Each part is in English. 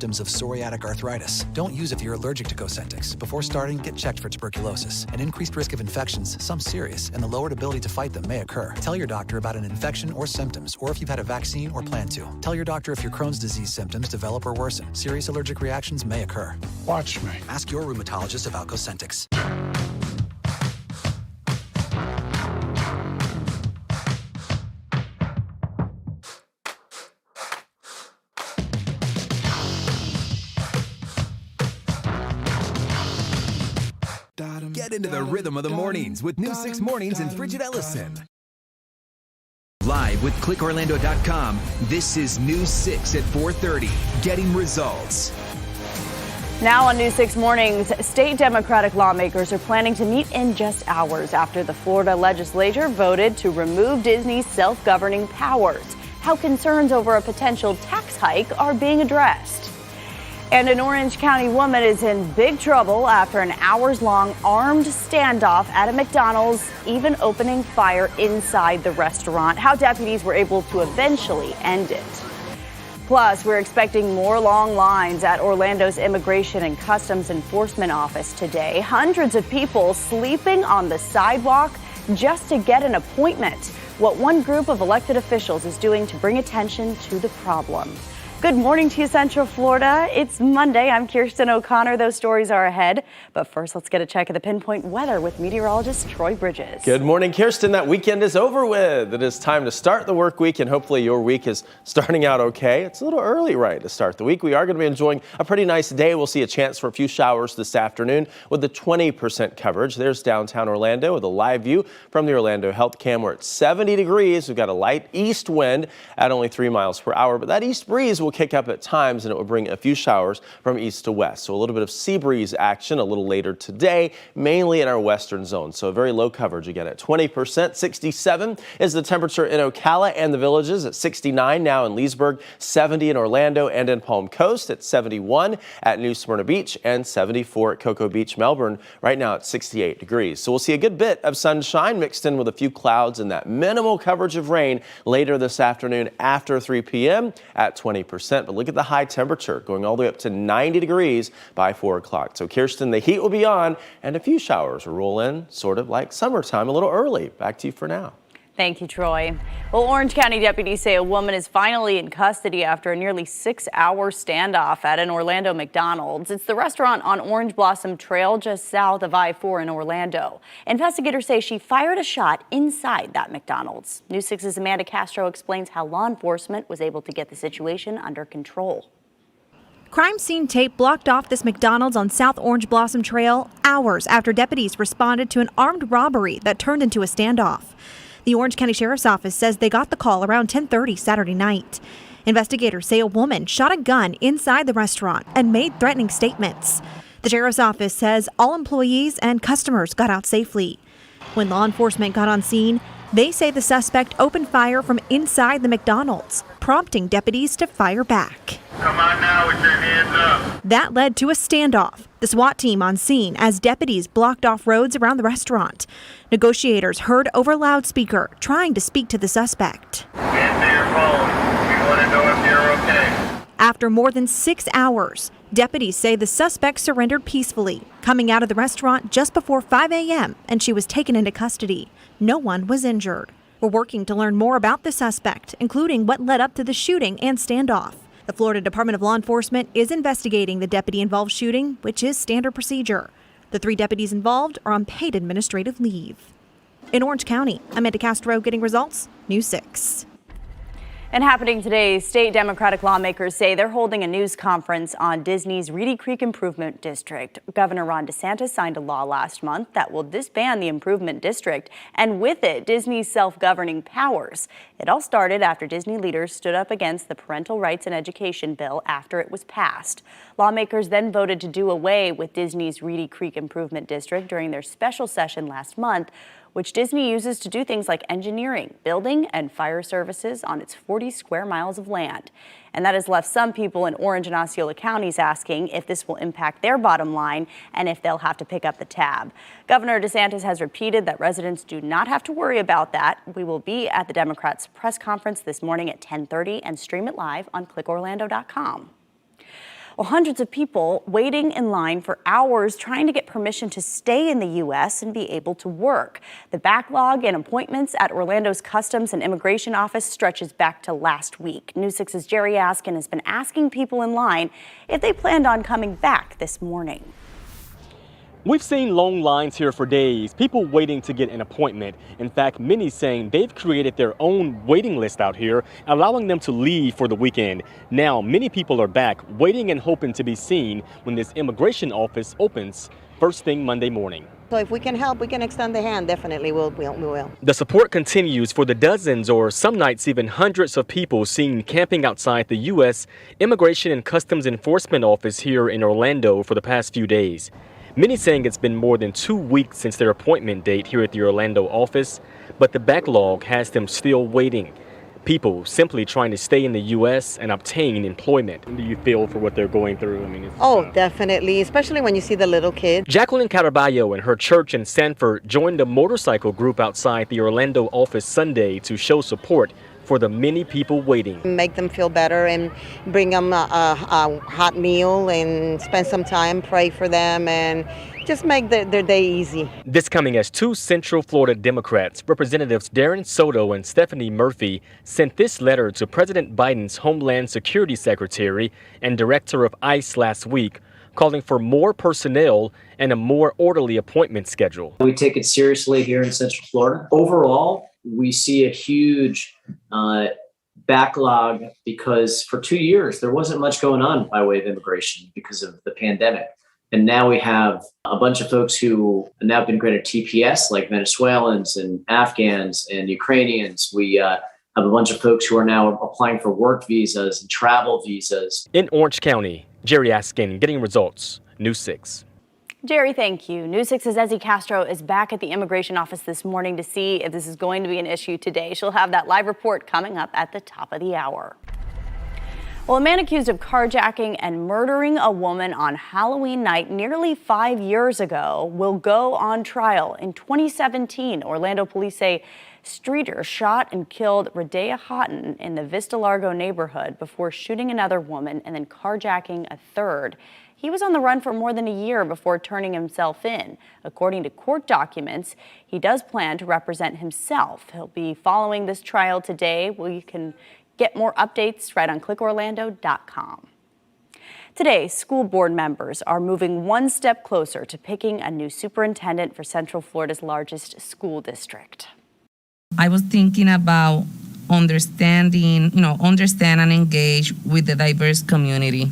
Symptoms of psoriatic arthritis. Don't use if you're allergic to Cosentyx. Before starting, get checked for tuberculosis. An increased risk of infections, some serious, and the lowered ability to fight them may occur. Tell your doctor about an infection or symptoms, or if you've had a vaccine or plan to. Tell your doctor if your Crohn's disease symptoms develop or worsen. Serious allergic reactions may occur. Watch me. Ask your rheumatologist about Cosentyx. Get into the rhythm of the mornings with News 6 Mornings and Bridget Ellison. Live with clickorlando.com, this is News 6 at 4:30. Getting results. Now on News 6 Mornings, state Democratic lawmakers are planning to meet in just hours after the Florida legislature voted to remove Disney's self-governing powers. How concerns over a potential tax hike are being addressed. And an Orange County woman is in big trouble after an hours-long armed standoff at a McDonald's, even opening fire inside the restaurant. How deputies were able to eventually end it. Plus, we're expecting more long lines at Orlando's Immigration and Customs Enforcement Office today. Hundreds of people sleeping on the sidewalk just to get an appointment. What one group of elected officials is doing to bring attention to the problem. Good morning to you, Central Florida. It's Monday. I'm Kirsten O'Connor. Those stories are ahead. But first, let's get a check of the Pinpoint weather with meteorologist Troy Bridges. Good morning, Kirsten. That weekend is over with. It is time to start the work week, and hopefully your week is starting out okay. It's a little early, right, to start the week. We are going to be enjoying a pretty nice day. We'll see a chance for a few showers this afternoon with the 20% coverage. There's downtown Orlando with a live view from the Orlando Health Cam. We're at 70 degrees. We've got a light east wind at only 3 miles per hour, but that east breeze will kick up at times, and it will bring a few showers from east to west. So a little bit of sea breeze action a little later today, mainly in our western zone. So very low coverage again at 20%. 67 is the temperature in Ocala and the Villages at 69 now in Leesburg, 70 in Orlando and in Palm Coast at 71 at New Smyrna Beach and 74 at Cocoa Beach, Melbourne. Right now at 68 degrees. So we'll see a good bit of sunshine mixed in with a few clouds and that minimal coverage of rain later this afternoon after 3 p.m. at 20%. But look at the high temperature going all the way up to 90 degrees by 4 o'clock. So Kirsten, the heat will be on and a few showers will roll in sort of like summertime a little early. Back to you for now. Thank you, Troy. Well, Orange County deputies say a woman is finally in custody after a nearly 6-hour standoff at an Orlando McDonald's. It's the restaurant on Orange Blossom Trail just south of I-4 in Orlando. Investigators say she fired a shot inside that McDonald's. News 6's Amanda Castro explains how law enforcement was able to get the situation under control. Crime scene tape blocked off this McDonald's on South Orange Blossom Trail hours after deputies responded to an armed robbery that turned into a standoff. The Orange County Sheriff's Office says they got the call around 10:30 Saturday night. Investigators say a woman shot a gun inside the restaurant and made threatening statements. The Sheriff's Office says all employees and customers got out safely. When law enforcement got on scene, they say the suspect opened fire from inside the McDonald's, prompting deputies to fire back. Come on now with your hands up. That led to a standoff. The SWAT team on scene as deputies blocked off roads around the restaurant. Negotiators heard over loudspeaker trying to speak to the suspect. Answer your phone. We want to know if you're okay. After more than 6 hours, deputies say the suspect surrendered peacefully, coming out of the restaurant just before 5 a.m., and she was taken into custody. No one was injured. We're working to learn more about the suspect, including what led up to the shooting and standoff. The Florida Department of Law Enforcement is investigating the deputy-involved shooting, which is standard procedure. The 3 deputies involved are on paid administrative leave. In Orange County, Amanda Castro getting results, News 6. And happening today, state Democratic lawmakers say they're holding a news conference on Disney's Reedy Creek Improvement District. Governor Ron DeSantis signed a law last month that will disband the Improvement District, and with it, Disney's self-governing powers. It all started after Disney leaders stood up against the Parental Rights and Education bill after it was passed. Lawmakers then voted to do away with Disney's Reedy Creek Improvement District during their special session last month, which Disney uses to do things like engineering, building, and fire services on its 40 square miles of land. And that has left some people in Orange and Osceola counties asking if this will impact their bottom line and if they'll have to pick up the tab. Governor DeSantis has repeated that residents do not have to worry about that. We will be at the Democrats' press conference this morning at 10:30 and stream it live on clickorlando.com. Well, hundreds of people waiting in line for hours trying to get permission to stay in the U.S. and be able to work. The backlog in appointments at Orlando's Customs and Immigration Office stretches back to last week. News 6's Jerry Askin has been asking people in line if they planned on coming back this morning. We've seen long lines here for days, people waiting to get an appointment. In fact, many saying they've created their own waiting list out here, allowing them to leave for the weekend. Now, many people are back, waiting and hoping to be seen when this immigration office opens first thing Monday morning. So if we can help, we can extend the hand, definitely we will. The support continues for the dozens or some nights even hundreds of people seen camping outside the U.S. Immigration and Customs Enforcement Office here in Orlando for the past few days. Many saying it's been more than 2 weeks since their appointment date here at the Orlando office, but the backlog has them still waiting. People simply trying to stay in the U.S. and obtain employment. Do you feel for what they're going through? I mean, Definitely, especially when you see the little kids. Jacqueline Caraballo and her church in Sanford joined a motorcycle group outside the Orlando office Sunday to show support for the many people waiting. Make them feel better and bring them a hot meal and spend some time, pray for them, and just make their day easy. This coming as two Central Florida Democrats, Representatives Darren Soto and Stephanie Murphy, sent this letter to President Biden's Homeland Security Secretary and Director of ICE last week, calling for more personnel and a more orderly appointment schedule. We take it seriously here in Central Florida. Overall, we see a huge backlog because for 2 years, there wasn't much going on by way of immigration because of the pandemic. And now we have a bunch of folks who have now been granted TPS, like Venezuelans and Afghans and Ukrainians. We have a bunch of folks who are now applying for work visas and travel visas. In Orange County, Jerry Askin, Getting Results, News 6. Jerry, thank you. News 6's Ezzy Castro is back at the immigration office this morning to see if this is going to be an issue today. She'll have that live report coming up at the top of the hour. Well, a man accused of carjacking and murdering a woman on Halloween night nearly 5 years ago will go on trial. In 2017, Orlando police say Streeter shot and killed Radea Houghton in the Vista Largo neighborhood before shooting another woman and then carjacking a third. He was on the run for more than a year before turning himself in. According to court documents, he does plan to represent himself. He'll be following this trial today. You can get more updates right on clickorlando.com. Today, school board members are moving one step closer to picking a new superintendent for Central Florida's largest school district. I was thinking about understand and engage with the diverse community.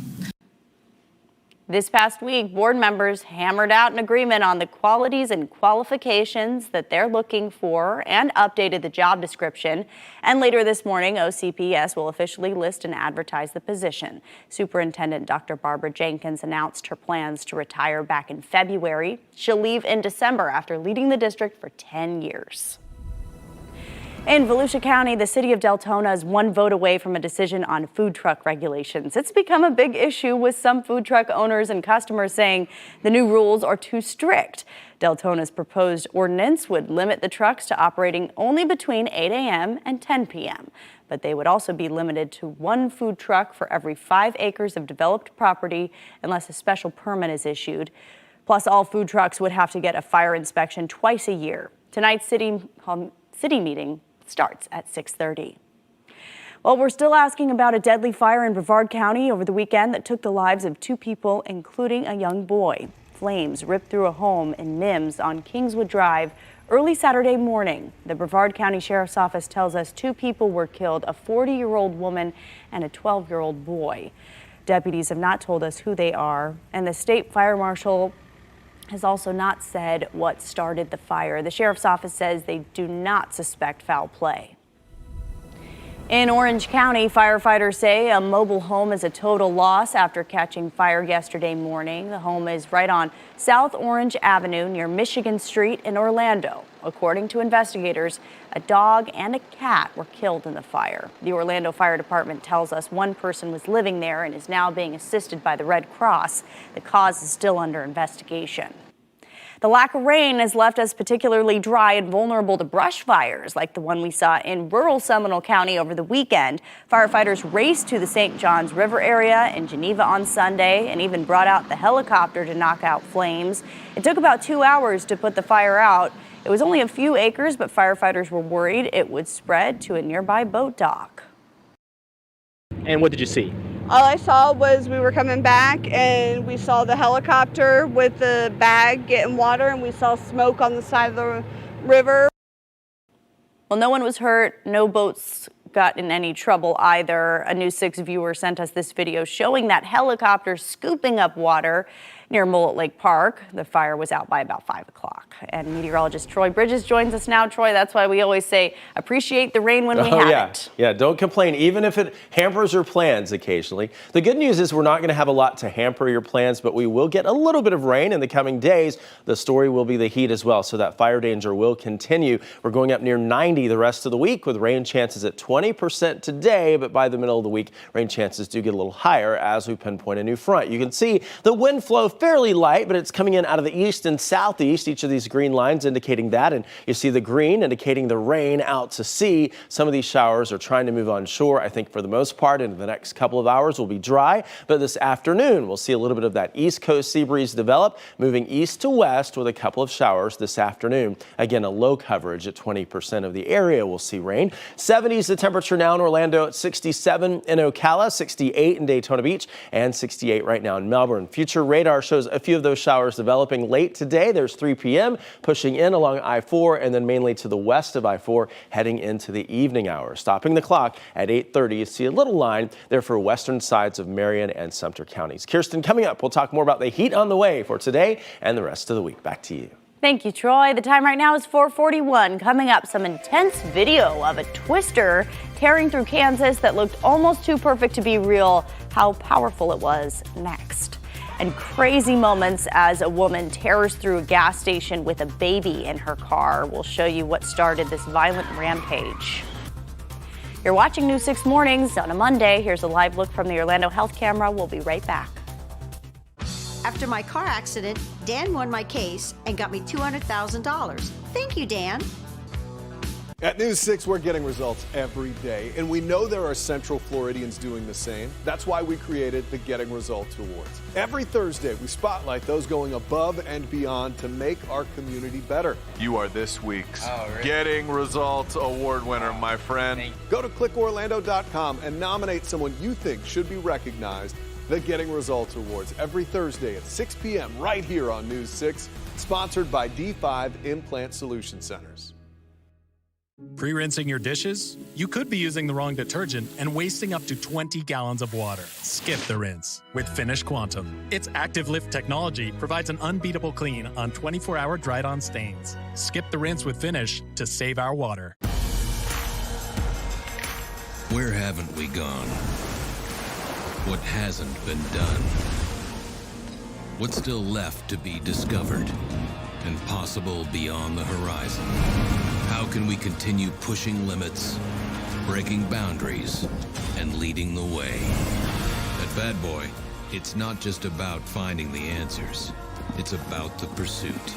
This past week, board members hammered out an agreement on the qualities and qualifications that they're looking for and updated the job description. And later this morning, OCPS will officially list and advertise the position. Superintendent Dr. Barbara Jenkins announced her plans to retire back in February. She'll leave in December after leading the district for 10 years. In Volusia County, the city of Deltona is one vote away from a decision on food truck regulations. It's become a big issue with some food truck owners and customers saying the new rules are too strict. Deltona's proposed ordinance would limit the trucks to operating only between 8 a.m. and 10 p.m. But they would also be limited to one food truck for every 5 acres of developed property unless a special permit is issued. Plus, all food trucks would have to get a fire inspection twice a year. Tonight's city meeting starts at 6:30. Well, we're still asking about a deadly fire in Brevard County over the weekend that took the lives of 2 people, including a young boy. Flames ripped through a home in Mims on Kingswood Drive early Saturday morning. The Brevard County Sheriff's Office tells us 2 people were killed, a 40-year-old woman and a 12-year-old boy. Deputies have not told us who they are, and the state fire marshal has also not said what started the fire. The sheriff's office says they do not suspect foul play. In Orange County, firefighters say a mobile home is a total loss after catching fire yesterday morning. The home is right on South Orange Avenue near Michigan Street in Orlando. According to investigators, a dog and a cat were killed in the fire. The Orlando Fire Department tells us one person was living there and is now being assisted by the Red Cross. The cause is still under investigation. The lack of rain has left us particularly dry and vulnerable to brush fires like the one we saw in rural Seminole County over the weekend. Firefighters raced to the St. Johns River area in Geneva on Sunday and even brought out the helicopter to knock out flames. It took about 2 hours to put the fire out. It was only a few acres, but firefighters were worried it would spread to a nearby boat dock. And what did you see? All I saw was we were coming back and we saw the helicopter with the bag getting water, and we saw smoke on the side of the river. Well, no one was hurt. No boats got in any trouble either. A News 6 viewer sent us this video showing that helicopter scooping up water near Mullet Lake Park. The fire was out by about 5 o'clock. And meteorologist Troy Bridges joins us now. Troy, that's why we always say appreciate the rain when we have it. Yeah, don't complain, even if it hampers your plans occasionally. The good news is we're not going to have a lot to hamper your plans, but we will get a little bit of rain in the coming days. The story will be the heat as well, so that fire danger will continue. We're going up near 90 the rest of the week with rain chances at 20% today, but by the middle of the week, rain chances do get a little higher as we pinpoint a new front. You can see the wind flow fairly light, but it's coming in out of the east and southeast. Each of these green lines indicating that, and you see the green indicating the rain out to sea. Some of these showers are trying to move on shore. I think for the most part, in the next couple of hours will be dry, but this afternoon we'll see a little bit of that east coast sea breeze develop, moving east to west with a couple of showers this afternoon. Again, a low coverage at 20% of the area will see rain. 70s the temperature now in Orlando at 67 in Ocala, 68 in Daytona Beach, and 68 right now in Melbourne. Future radar shows a few of those showers developing late today. There's 3 p.m. pushing in along I-4 and then mainly to the west of I-4 heading into the evening hours. Stopping the clock at 8:30, you see a little line there for western sides of Marion and Sumter counties. Kirsten, coming up, we'll talk more about the heat on the way for today and the rest of the week. Back to you. Thank you, Troy. The time right now is 4:41. Coming up, some intense video of a twister tearing through Kansas that looked almost too perfect to be real. How powerful it was next. And crazy moments as a woman tears through a gas station with a baby in her car. We'll show you what started this violent rampage. You're watching News 6 Mornings on a Monday. Here's a live look from the Orlando Health Camera. We'll be right back. After my car accident, Dan won my case and got me $200,000. Thank you, Dan. At News 6, we're getting results every day, and we know there are Central Floridians doing the same. That's why we created the Getting Results Awards. Every Thursday, we spotlight those going above and beyond to make our community better. You are this week's Getting Results Award winner, my friend. Go to clickorlando.com and nominate someone you think should be recognized. The Getting Results Awards every Thursday at 6 p.m. right here on News 6, sponsored by D5 Implant Solution Centers. Pre-rinsing your dishes? You could be using the wrong detergent and wasting up to 20 gallons of water. Skip the rinse with Finish Quantum. Its active lift technology provides an unbeatable clean on 24-hour dried-on stains. Skip the rinse with Finish to save our water. Where haven't we gone? What hasn't been done? What's still left to be discovered and possible beyond the horizon? How can we continue pushing limits, breaking boundaries, and leading the way? At Bad Boy, it's not just about finding the answers. It's about the pursuit.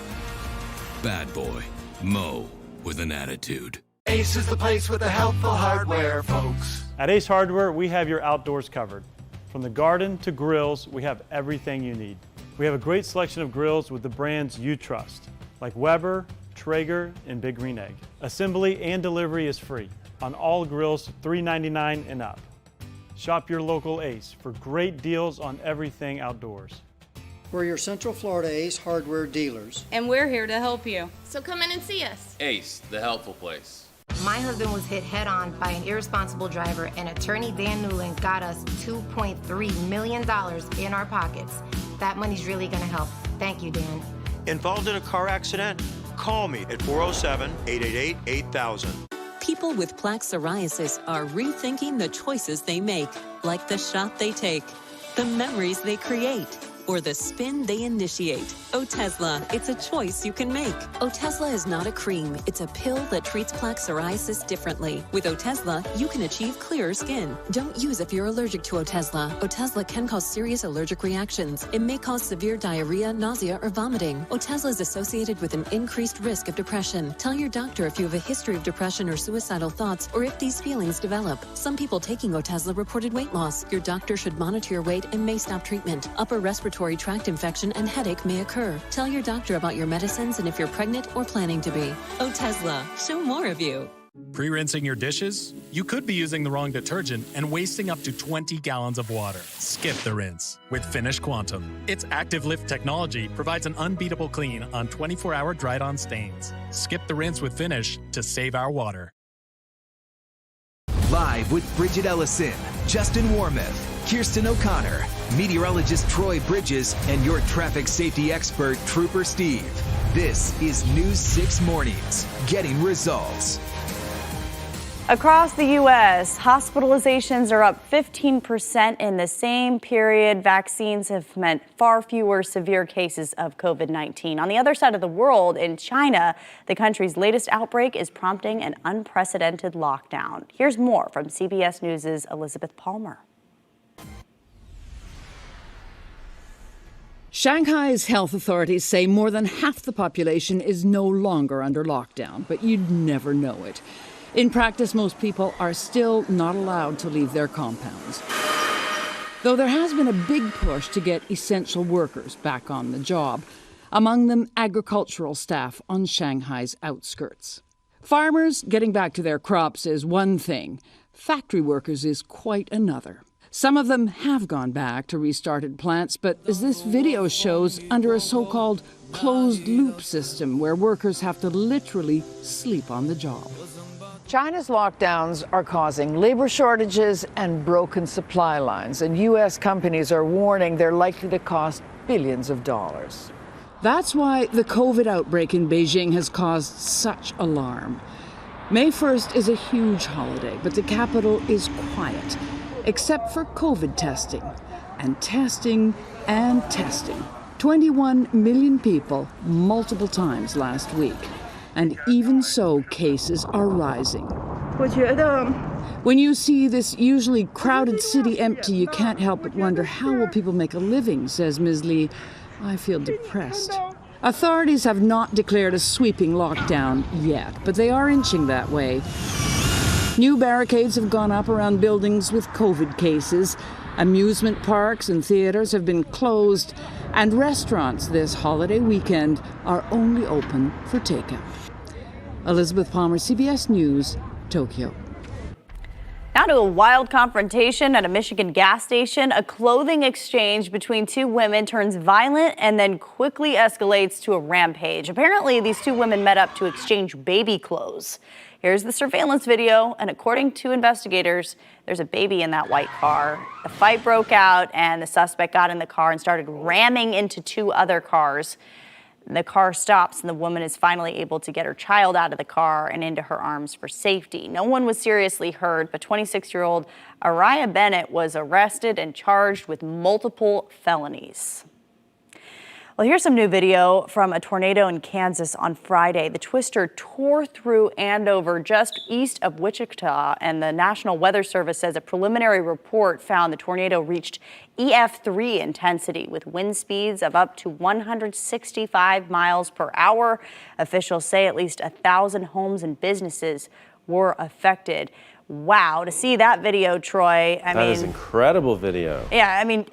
Bad Boy, Mo with an attitude. Ace is the place with the helpful hardware, folks. At Ace Hardware, we have your outdoors covered. From the garden to grills, we have everything you need. We have a great selection of grills with the brands you trust, like Weber, Traeger, and Big Green Egg. Assembly and delivery is free on all grills $3.99 and up. Shop your local Ace for great deals on everything outdoors. We're your Central Florida Ace Hardware dealers. And we're here to help you. So come in and see us. Ace, the helpful place. My husband was hit head-on by an irresponsible driver, and attorney Dan Newland got us $2.3 million in our pockets. That money's really gonna help. Thank you, Dan. Involved in a car accident? Call me at 407-888-8000. People with plaque psoriasis are rethinking the choices they make, like the shot they take, the memories they create, or the spin they initiate. Otezla, it's a choice you can make. Otezla is not a cream. It's a pill that treats plaque psoriasis differently. With Otezla, you can achieve clearer skin. Don't use if you're allergic to Otezla. Otezla can cause serious allergic reactions. It may cause severe diarrhea, nausea, or vomiting. Otezla is associated with an increased risk of depression. Tell your doctor if you have a history of depression or suicidal thoughts, or if these feelings develop. Some people taking Otezla reported weight loss. Your doctor should monitor your weight and may stop treatment. Upper respiratory tract infection and headache may occur. Tell your doctor about your medicines and if you're pregnant or planning to be. Otezla, show more of you. Pre-rinsing your dishes? You could be using the wrong detergent and wasting up to 20 gallons of water. Skip the rinse with Finish Quantum. Its active lift technology provides an unbeatable clean on 24-hour dried-on stains. Skip the rinse with Finish to save our water. Live with Bridget Ellison, Justin Warmoth, Kirsten O'Connor, meteorologist Troy Bridges, and your traffic safety expert, Trooper Steve. This is News 6 Mornings, getting results. Across the U.S., hospitalizations are up 15% in the same period. Vaccines have meant far fewer severe cases of COVID-19. On the other side of the world, in China, the country's latest outbreak is prompting an unprecedented lockdown. Here's more from CBS News' Elizabeth Palmer. Shanghai's health authorities say more than half the population is no longer under lockdown, but you'd never know it. In practice, most people are still not allowed to leave their compounds. Though there has been a big push to get essential workers back on the job, among them agricultural staff on Shanghai's outskirts. Farmers getting back to their crops is one thing. Factory workers is quite another. Some of them have gone back to restarted plants, but as this video shows, under a so-called closed-loop system where workers have to literally sleep on the job. China's lockdowns are causing labor shortages and broken supply lines, and U.S. companies are warning they're likely to cost billions of dollars. That's why the COVID outbreak in Beijing has caused such alarm. May 1st is a huge holiday, but the capital is quiet, except for COVID testing. And testing and testing. 21 million people multiple times last week. And even so, cases are rising. When you see this usually crowded city empty, you can't help but wonder, how will people make a living, says Ms. Lee. I feel depressed. Authorities have not declared a sweeping lockdown yet, but they are inching that way. New barricades have gone up around buildings with COVID cases. Amusement parks and theaters have been closed, and restaurants this holiday weekend are only open for takeout. Elizabeth Palmer, CBS News, Tokyo. Now to a wild confrontation at a Michigan gas station. A clothing exchange between two women turns violent and then quickly escalates to a rampage. Apparently, these two women met up to exchange baby clothes. Here's the surveillance video, and according to investigators, there's a baby in that white car. The fight broke out, and the suspect got in the car and started ramming into two other cars. The car stops, and the woman is finally able to get her child out of the car and into her arms for safety. No one was seriously hurt, but 26-year-old Araya Bennett was arrested and charged with multiple felonies. Well, here's some new video from a tornado in Kansas on Friday. The twister tore through Andover just east of Wichita, and the National Weather Service says a preliminary report found the tornado reached EF3 intensity with wind speeds of up to 165 miles per hour. Officials say at least 1,000 homes and businesses were affected. Wow, to see that video, Troy. I mean, that is incredible video. Yeah, I mean,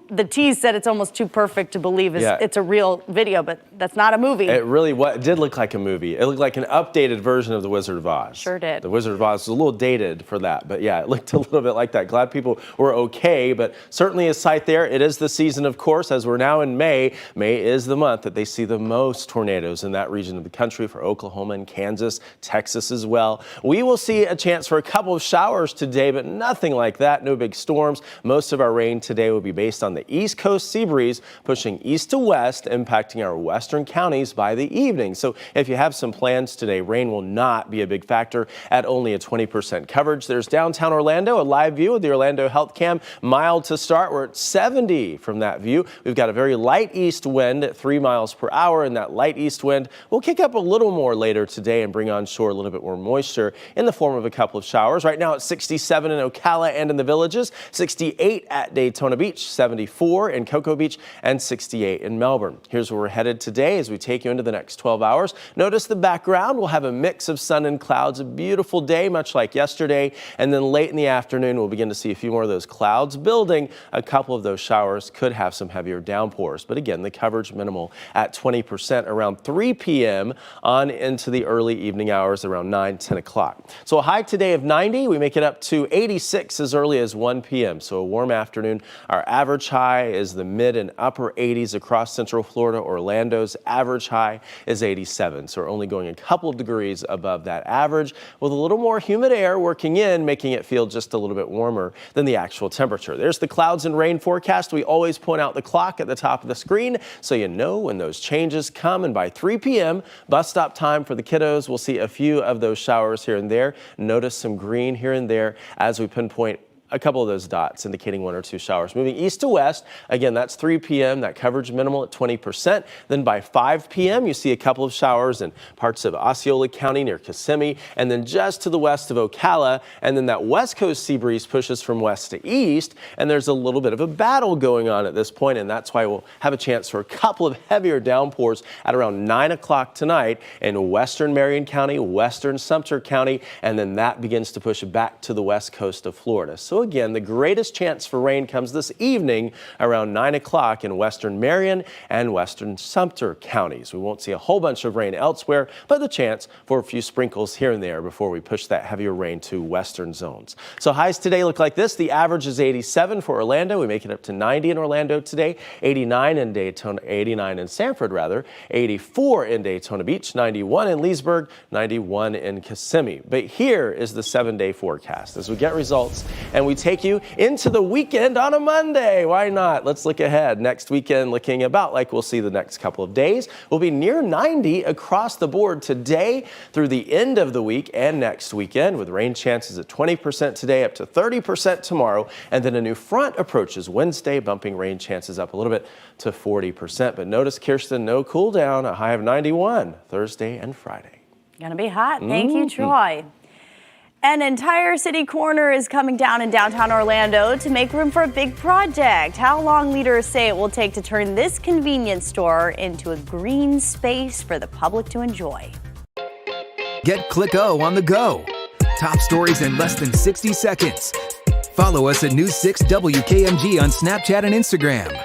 the tease said it's almost too perfect to believe it's a real video, but that's not a movie. It really it did look like a movie. It looked like an updated version of The Wizard of Oz. Sure did. The Wizard of Oz was a little dated for that, but yeah, it looked a little bit like that. Glad people were okay, but certainly a sight there. It is the season, of course, as we're now in May. May is the month that they see the most tornadoes in that region of the country, for Oklahoma and Kansas, Texas as well. We will see a chance for a couple of showers today, but nothing like that. No big storms. Most of our rain today will be based on the east coast sea breeze pushing east to west, impacting our western counties by the evening. So if you have some plans today, rain will not be a big factor at only a 20% coverage. There's downtown Orlando, a live view of the Orlando Health Cam. Mild to start. We're at 70 from that view. We've got a very light east wind at 3 miles per hour, and that light east wind will kick up a little more later today and bring on shore a little bit more moisture in the form of a couple of showers. Right now it's 67 in Ocala and in the Villages, 68 at Daytona Beach, 74 in Cocoa Beach, and 68 in Melbourne. Here's where we're headed today as we take you into the next 12 hours. Notice the background. We'll have a mix of sun and clouds, a beautiful day, much like yesterday. And then late in the afternoon, we'll begin to see a few more of those clouds building. A couple of those showers could have some heavier downpours. But again, the coverage minimal at 20% around 3 p.m. on into the early evening hours around 9, 10 o'clock. So a high today of 90. We make it up to 86 as early as 1 p.m. So a warm afternoon. Our average high is the mid and upper 80s across Central Florida. Orlando's average high is 87. So we're only going a couple of degrees above that average with a little more humid air working in, making it feel just a little bit warmer than the actual temperature. There's the clouds and rain forecast. We always point out the clock at the top of the screen so you know when those changes come. And by 3 p.m., bus stop time for the kiddos. We'll see a few of those showers here and there. Notice some green here and there as we pinpoint a couple of those dots indicating 1 or 2 showers. Moving east to west, again, that's 3 p.m., that coverage minimal at 20%. Then by 5 p.m., you see a couple of showers in parts of Osceola County near Kissimmee, and then just to the west of Ocala, and then that west coast sea breeze pushes from west to east, and there's a little bit of a battle going on at this point, and that's why we'll have a chance for a couple of heavier downpours at around 9 o'clock tonight in western Marion County, western Sumter County, and then that begins to push back to the west coast of Florida. So again, the greatest chance for rain comes this evening around 9 o'clock in western Marion and western Sumter counties. We won't see a whole bunch of rain elsewhere, but the chance for a few sprinkles here and there before we push that heavier rain to western zones. So highs today look like this. The average is 87 for Orlando. We make it up to 90 in Orlando today, 89 in Daytona, 89 in Sanford rather, 84 in Daytona Beach, 91 in Leesburg, 91 in Kissimmee. But here is the 7-day forecast as we get results and we take you into the weekend on a Monday. Why not? Let's look ahead. Next weekend looking about like we'll see the next couple of days. We'll be near 90 across the board today through the end of the week and next weekend with rain chances at 20% today up to 30% tomorrow. And then a new front approaches Wednesday, bumping rain chances up a little bit to 40%. But notice, Kirsten, no cool down, a high of 91 Thursday and Friday. Gonna be hot. Thank you, Troy. An entire city corner is coming down in downtown Orlando to make room for a big project. How long leaders say it will take to turn this convenience store into a green space for the public to enjoy. Get Click O on the go. Top stories in less than 60 seconds. Follow us at News 6 WKMG on Snapchat and Instagram.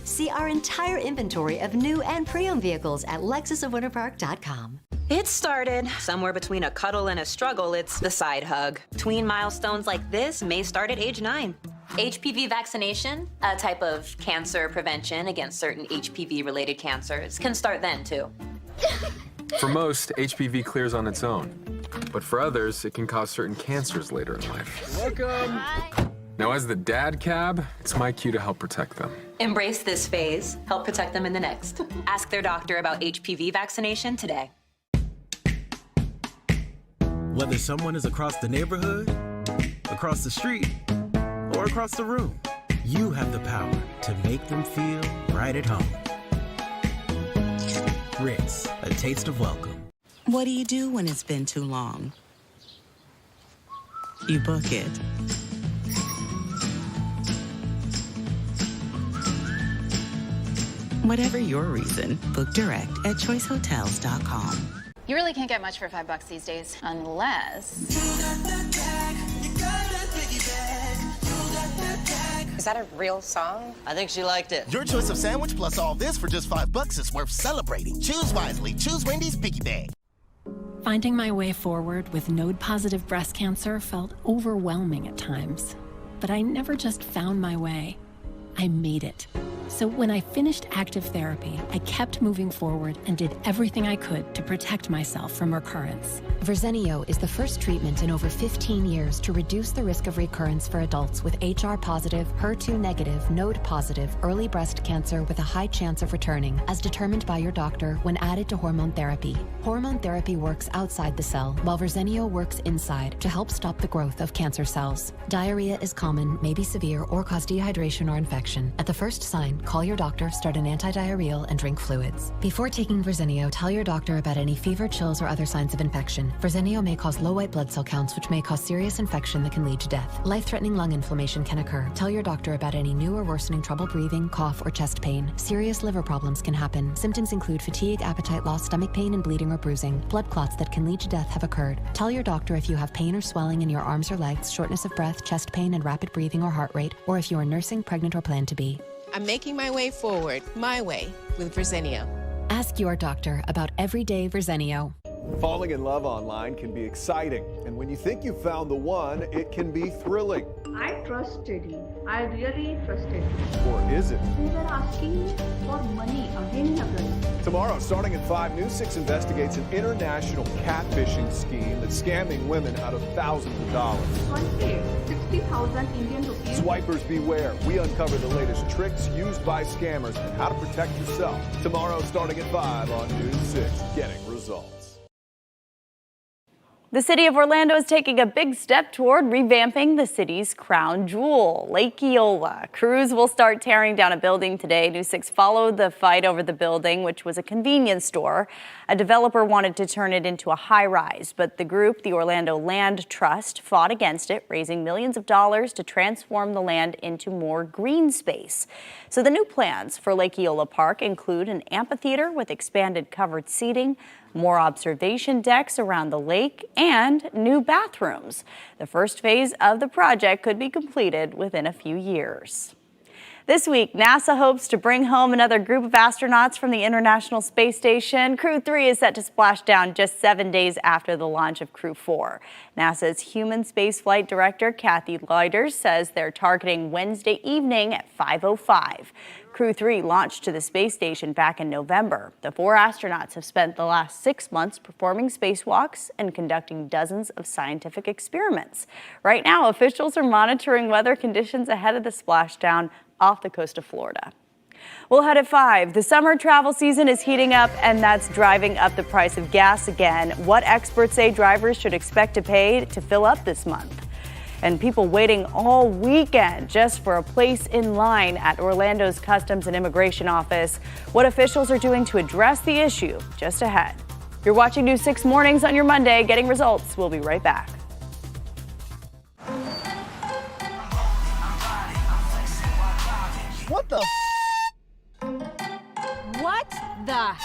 See our entire inventory of new and pre-owned vehicles at lexusofwinterpark.com. It started somewhere between a cuddle and a struggle. It's the side hug. Tween milestones like this may start at age 9. HPV vaccination, a type of cancer prevention against certain HPV-related cancers, can start then too. For most, HPV clears on its own. But for others, it can cause certain cancers later in life. Welcome. Now, as the dad cab, it's my cue to help protect them. Embrace this phase. Help protect them in the next. Ask their doctor about HPV vaccination today. Whether someone is across the neighborhood, across the street, or across the room, you have the power to make them feel right at home. Ritz, a taste of welcome. What do you do when it's been too long? You book it. Whatever your reason, book direct at choicehotels.com. You really can't get much for $5 these days, unless... Is that a real song? I think she liked it. Your choice of sandwich plus all this for just $5 is worth celebrating. Choose wisely. Choose Wendy's Piggy Bag. Finding my way forward with node-positive breast cancer felt overwhelming at times. But I never just found my way. I made it. So when I finished active therapy, I kept moving forward and did everything I could to protect myself from recurrence. Verzenio is the first treatment in over 15 years to reduce the risk of recurrence for adults with HR-positive, HER2-negative, node-positive early breast cancer with a high chance of returning, as determined by your doctor when added to hormone therapy. Hormone therapy works outside the cell, while Verzenio works inside to help stop the growth of cancer cells. Diarrhea is common, may be severe, or cause dehydration or infection. At the first sign, call your doctor, start an antidiarrheal, and drink fluids. Before taking Verzenio, tell your doctor about any fever, chills, or other signs of infection. Verzenio may cause low white blood cell counts, which may cause serious infection that can lead to death. Life-threatening lung inflammation can occur. Tell your doctor about any new or worsening trouble breathing, cough, or chest pain. Serious liver problems can happen. Symptoms include fatigue, appetite loss, stomach pain, and bleeding or bruising. Blood clots that can lead to death have occurred. Tell your doctor if you have pain or swelling in your arms or legs, shortness of breath, chest pain, and rapid breathing or heart rate, or if you are nursing, pregnant, or plan to be. I'm making my way forward, my way, with Verzenio. Ask your doctor about everyday Verzenio. Falling in love online can be exciting, and when you think you've found the one, it can be thrilling. I trusted you. I really trusted you. Or is it? They were asking me for money again and again. Tomorrow, starting at 5, News 6 investigates an international catfishing scheme that's scamming women out of thousands of dollars. One paid 60,000 Indian rupees. Swipers beware. We uncover the latest tricks used by scammers and how to protect yourself. Tomorrow, starting at 5 on News 6, getting results. The city of Orlando is taking a big step toward revamping the city's crown jewel, Lake Eola. Crews will start tearing down a building today. News 6 followed the fight over the building, which was a convenience store. A developer wanted to turn it into a high-rise, but the group, the Orlando Land Trust, fought against it, raising millions of dollars to transform the land into more green space. So the new plans for Lake Eola Park include an amphitheater with expanded covered seating, more observation decks around the lake, and new bathrooms. The first phase of the project could be completed within a few years. This week, NASA hopes to bring home another group of astronauts from the International Space Station. Crew 3 is set to splash down just 7 days after the launch of Crew 4. NASA's Human Spaceflight Director, Kathy Leiders, says they're targeting Wednesday evening at 5:05. Crew 3 launched to the space station back in November. The 4 astronauts have spent the last 6 months performing spacewalks and conducting dozens of scientific experiments. Right now, officials are monitoring weather conditions ahead of the splashdown off the coast of Florida. We'll head at 5. The summer travel season is heating up, and that's driving up the price of gas again. What experts say drivers should expect to pay to fill up this month. And people waiting all weekend just for a place in line at Orlando's Customs and Immigration Office. What officials are doing to address the issue just ahead. You're watching News 6 Mornings on your Monday, getting results. We'll be right back. What the? What the?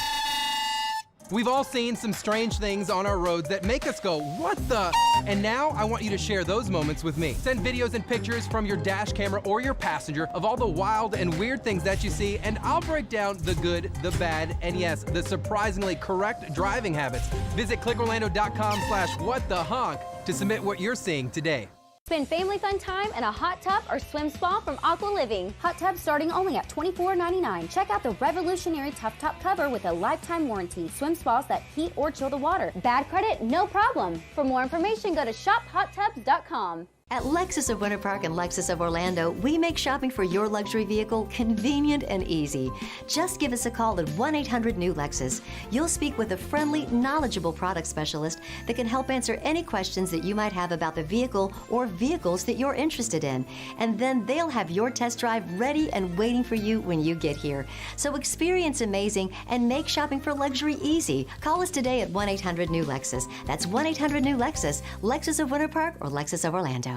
We've all seen some strange things on our roads that make us go, what the? And now I want you to share those moments with me. Send videos and pictures from your dash camera or your passenger of all the wild and weird things that you see, and I'll break down the good, the bad, and yes, the surprisingly correct driving habits. Visit clickorlando.com/whatthehonk to submit what you're seeing today. Spend family fun time in a hot tub or swim spa from Aqua Living. Hot tubs starting only at $24.99. Check out the revolutionary Tough Top cover with a lifetime warranty. Swim spas that heat or chill the water. Bad credit? No problem. For more information, go to shophottubs.com. At Lexus of Winter Park and Lexus of Orlando, we make shopping for your luxury vehicle convenient and easy. Just give us a call at 1-800-NEW-LEXUS. You'll speak with a friendly, knowledgeable product specialist that can help answer any questions that you might have about the vehicle or vehicles that you're interested in. And then they'll have your test drive ready and waiting for you when you get here. So experience amazing and make shopping for luxury easy. Call us today at 1-800-NEW-LEXUS. That's 1-800-NEW-LEXUS, Lexus of Winter Park or Lexus of Orlando.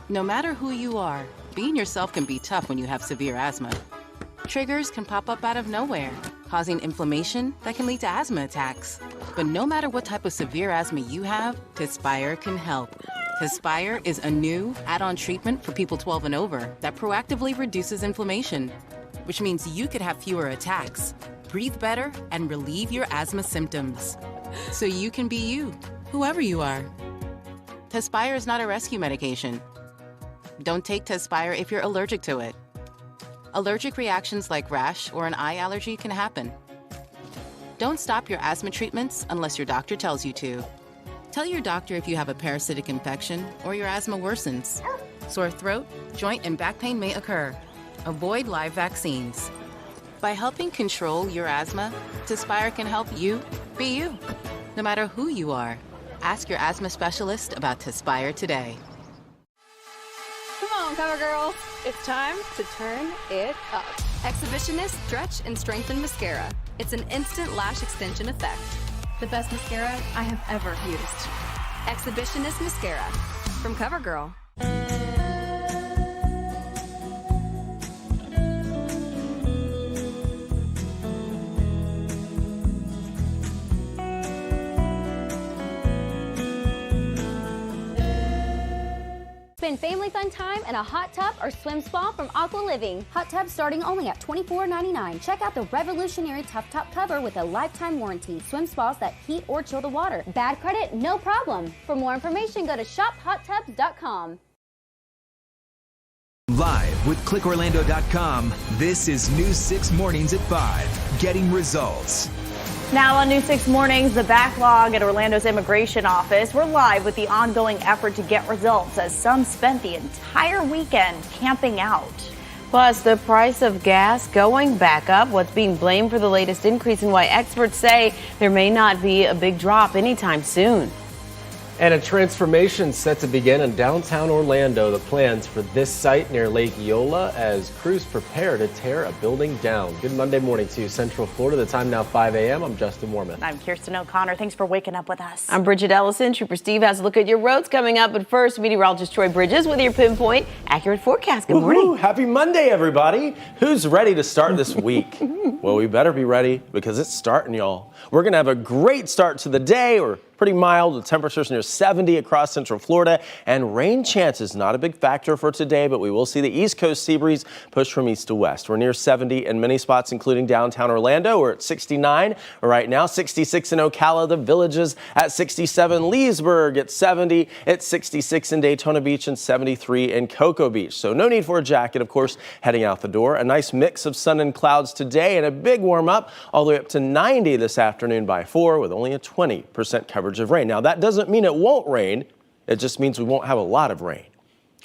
No matter who you are, being yourself can be tough when you have severe asthma. Triggers can pop up out of nowhere, causing inflammation that can lead to asthma attacks. But no matter what type of severe asthma you have, Tespire can help. Tespire is a new add-on treatment for people 12 and over that proactively reduces inflammation, which means you could have fewer attacks, breathe better, and relieve your asthma symptoms. So you can be you, whoever you are. Tespire is not a rescue medication. Don't take Tespire if you're allergic to it. allergic reactions like rash or an eye allergy can happen. Don't stop your asthma treatments unless your doctor tells you to. Tell your doctor if you have a parasitic infection or your asthma worsens. Sore throat, joint, and back pain may occur. Avoid live vaccines. By helping control your asthma, Tespire can help you be you. No matter who you are, ask your asthma specialist about Tespire today. Come on, Cover Girl. It's time to turn it up. Exhibitionist Stretch and Strengthen Mascara. It's an instant lash extension effect. The best mascara I have ever used. Exhibitionist Mascara from CoverGirl. Spend family fun time in a hot tub or swim spa from Aqua Living. Hot tubs starting only at $24.99. Check out the revolutionary Tough Top cover with a lifetime warranty. Swim spas that heat or chill the water. Bad credit? No problem. For more information, go to shophottubs.com. Live with clickorlando.com, this is News 6 Mornings at 5, getting results. Now on News 6 Mornings, the backlog at Orlando's immigration office. We're live with the ongoing effort to get results as some spent the entire weekend camping out. Plus, the price of gas going back up. What's being blamed for the latest increase and why experts say there may not be a big drop anytime soon. And a transformation set to begin in downtown Orlando. The plans for this site near Lake Eola as crews prepare to tear a building down. Good Monday morning to you, Central Florida. The time now 5 a.m. I'm Justin Warman. I'm Kirsten O'Connor. Thanks for waking up with us. I'm Bridget Ellison. Trooper Steve has a look at your roads coming up. But first, meteorologist Troy Bridges with your Pinpoint accurate forecast. Good morning. Happy Monday, everybody. Who's ready to start this week? Well, we better be ready because it's starting, y'all. We're going to have a great start to the day. Or pretty mild with temperatures near 70 across Central Florida, and rain chances not a big factor for today, but we will see the East Coast sea breeze push from east to west. We're near 70 in many spots, including downtown Orlando. We're at 69 right now, 66 in Ocala, the Villages at 67, Leesburg at 70, at 66 in Daytona Beach, and 73 in Cocoa Beach. So no need for a jacket, of course, heading out the door. A nice mix of sun and clouds today, and a big warm up all the way up to 90 this afternoon by 4 with only a 20% coverage of rain. Now, that doesn't mean it won't rain. It just means we won't have a lot of rain.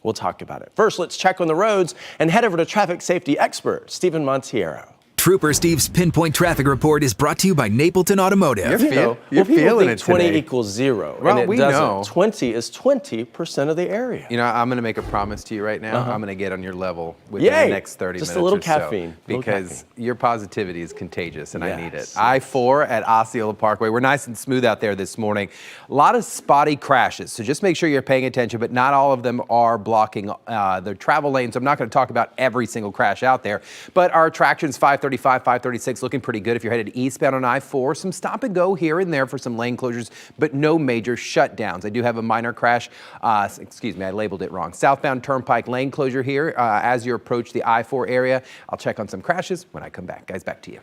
We'll talk about it. First, let's check on the roads and head over to traffic safety expert Stephen Montiero. Trooper Steve's Pinpoint Traffic Report is brought to you by Napleton Automotive. You're feeling it 20 today. equals 0. Well, and it we doesn't. know. 20 is 20% of the area. You know, I'm going to make a promise to you right now. I'm going to get on your level within Yay. the next 30 Just minutes a little or caffeine. so. Because your positivity is contagious, and I need it. Yes. I-4 at Osceola Parkway. We're nice and smooth out there this morning. A lot of spotty crashes, so just make sure you're paying attention, but not all of them are blocking the travel lanes. I'm not going to talk about every single crash out there, but our attractions 535, 536 looking pretty good if you're headed eastbound on I-4. Some stop and go here and there for some lane closures, but no major shutdowns. I do have a minor crash. Excuse me, I labeled it wrong. Southbound Turnpike lane closure here as you approach the I-4 area. I'll check on some crashes when I come back. Guys, back to you.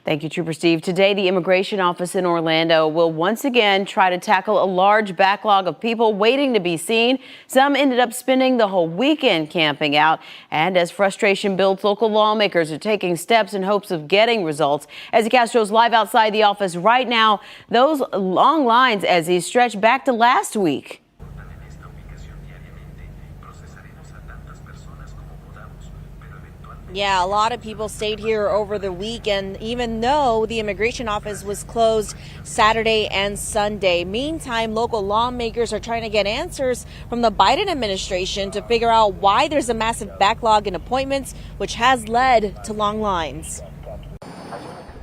Thank you, Trooper Steve. Today, the immigration office in Orlando will once again try to tackle a large backlog of people waiting to be seen. Some ended up spending the whole weekend camping out. And as frustration builds, local lawmakers are taking steps in hopes of getting results. Ezzy Castro's live outside the office right now. Those long lines, Ezzy, stretch back to last week. Yeah, a lot of people stayed here over the weekend, even though the immigration office was closed Saturday and Sunday. Meantime, local lawmakers are trying to get answers from the Biden administration to figure out why there's a massive backlog in appointments, which has led to long lines.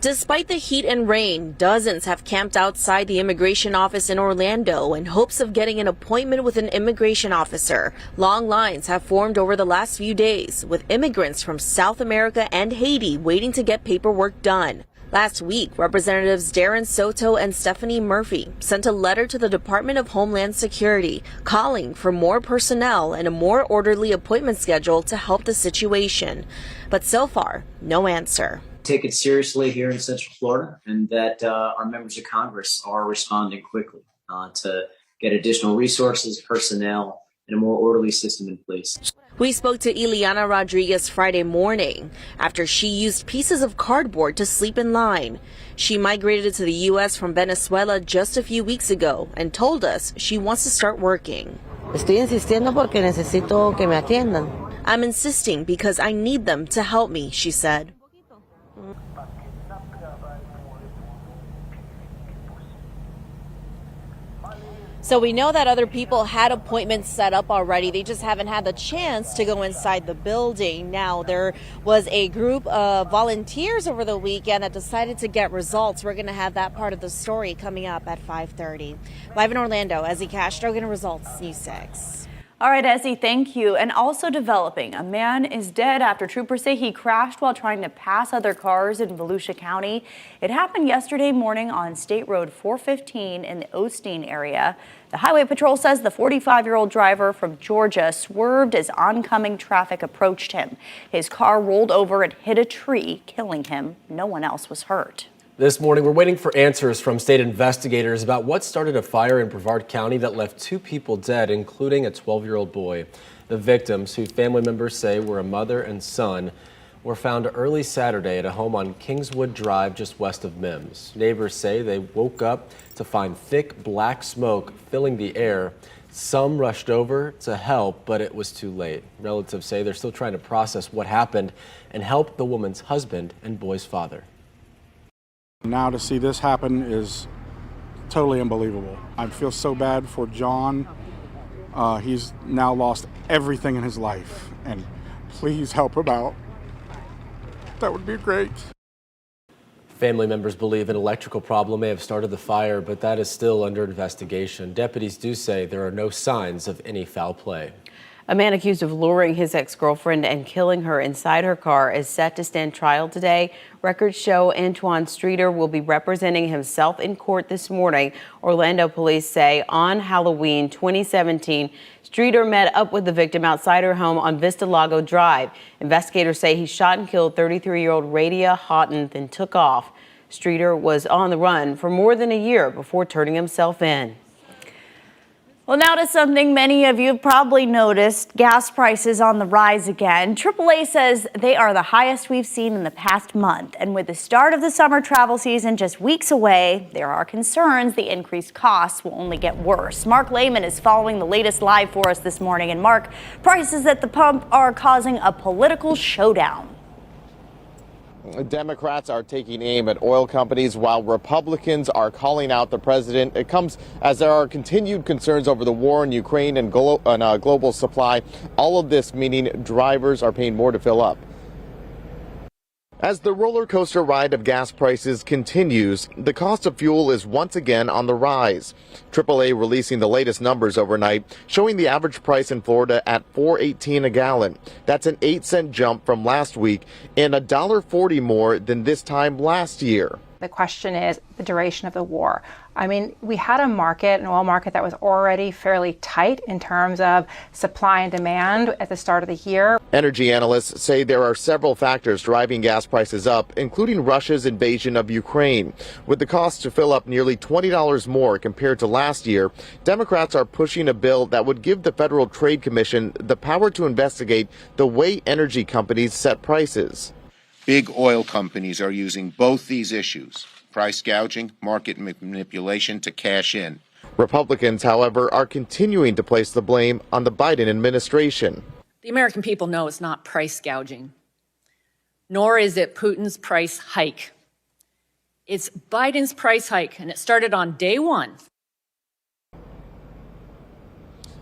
Despite the heat and rain, dozens have camped outside the immigration office in Orlando in hopes of getting an appointment with an immigration officer. Long lines have formed over the last few days, with immigrants from South America and Haiti waiting to get paperwork done. Last week, Representatives Darren Soto and Stephanie Murphy sent a letter to the Department of Homeland Security calling for more personnel and a more orderly appointment schedule to help the situation. But so far, no answer. Take it seriously here in Central Florida, and that our members of Congress are responding quickly to get additional resources, personnel, and a more orderly system in place. We spoke to Ileana Rodriguez Friday morning after she used pieces of cardboard to sleep in line. She migrated to the U.S. from Venezuela just a few weeks ago and told us she wants to start working. Estoy insistiendo porque necesito que me atiendan. I'm insisting because I need them to help me, she said. So we know that other people had appointments set up already. They just haven't had the chance to go inside the building. Now, there was a group of volunteers over the weekend that decided to get results. We're going to have that part of the story coming up at 5:30. Live in Orlando, Ezzy Castro, getting results, News 6. All right, Ezzy, thank you. And also developing, a man is dead after troopers say he crashed while trying to pass other cars in Volusia County. It happened yesterday morning on State Road 415 in the Osteen area. The Highway Patrol says the 45-year-old driver from Georgia swerved as oncoming traffic approached him. His car rolled over and hit a tree, killing him. No one else was hurt. This morning, we're waiting for answers from state investigators about what started a fire in Brevard County that left 2 people dead, including a 12-year-old boy. The victims, who family members say were a mother and son, were found early Saturday at a home on Kingswood Drive just west of Mims. Neighbors say they woke up to find thick black smoke filling the air. Some rushed over to help, but it was too late. Relatives say they're still trying to process what happened and help the woman's husband and boy's father. Now to see this happen is totally unbelievable. I feel so bad for John. He's now lost everything in his life, and please help him out. That would be great. Family members believe an electrical problem may have started the fire, but that is still under investigation. Deputies do say there are no signs of any foul play. A man accused of luring his ex-girlfriend and killing her inside her car is set to stand trial today. Records show Antoine Streeter will be representing himself in court this morning. Orlando police say on Halloween 2017, Streeter met up with the victim outside her home on Vista Lago Drive. Investigators say he shot and killed 33-year-old Radia Houghton, then took off. Streeter was on the run for more than a year before turning himself in. Well, now to something many of you have probably noticed, gas prices on the rise again. AAA says they are the highest we've seen in the past month. And with the start of the summer travel season just weeks away, there are concerns the increased costs will only get worse. Mark Lehman is following the latest live for us this morning. And Mark, prices at the pump are causing a political showdown. Democrats are taking aim at oil companies while Republicans are calling out the president. It comes as there are continued concerns over the war in Ukraine and global supply. All of this meaning drivers are paying more to fill up. As the roller coaster ride of gas prices continues, the cost of fuel is once again on the rise. AAA releasing the latest numbers overnight, showing the average price in Florida at $4.18 a gallon. That's an 8-cent jump from last week and $1.40 more than this time last year. The question is the duration of the war. I mean, we had an oil market that was already fairly tight in terms of supply and demand at the start of the year. Energy analysts say there are several factors driving gas prices up, including Russia's invasion of Ukraine. With the cost to fill up nearly $20 more compared to last year, Democrats are pushing a bill that would give the Federal Trade Commission the power to investigate the way energy companies set prices. Big oil companies are using both these issues, price gouging, market manipulation, to cash in. Republicans, however, are continuing to place the blame on the Biden administration. The American people know it's not price gouging, nor is it Putin's price hike. It's Biden's price hike, and it started on day one.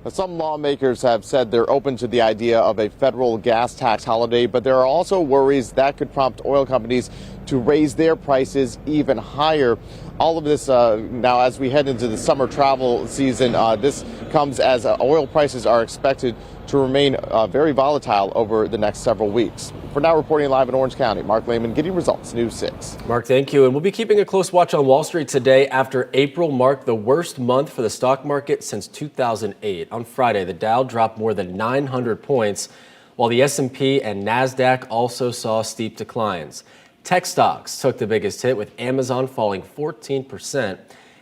Some lawmakers have said they're open to the idea of a federal gas tax holiday, but there are also worries that could prompt oil companies to raise their prices even higher. All of this now as we head into the summer travel season, this comes as oil prices are expected to remain very volatile over the next several weeks. For now, reporting live in Orange County, Mark Lehman, getting results, News 6. Mark, thank you. And we'll be keeping a close watch on Wall Street today after April marked the worst month for the stock market since 2008. On Friday, the Dow dropped more than 900 points, while the S&P and NASDAQ also saw steep declines. Tech stocks took the biggest hit, with Amazon falling 14%.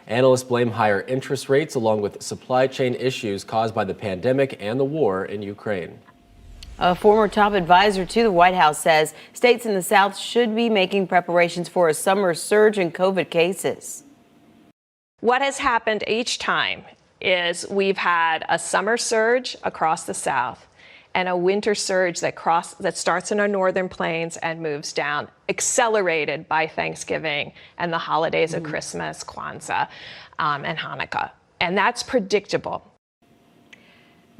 Analysts blame higher interest rates along with supply chain issues caused by the pandemic and the war in Ukraine. A former top advisor to the White House says states in the South should be making preparations for a summer surge in COVID cases. What has happened each time is we've had a summer surge across the South and a winter surge that starts in our northern plains and moves down, accelerated by Thanksgiving and the holidays of Christmas, Kwanzaa, and Hanukkah. And that's predictable.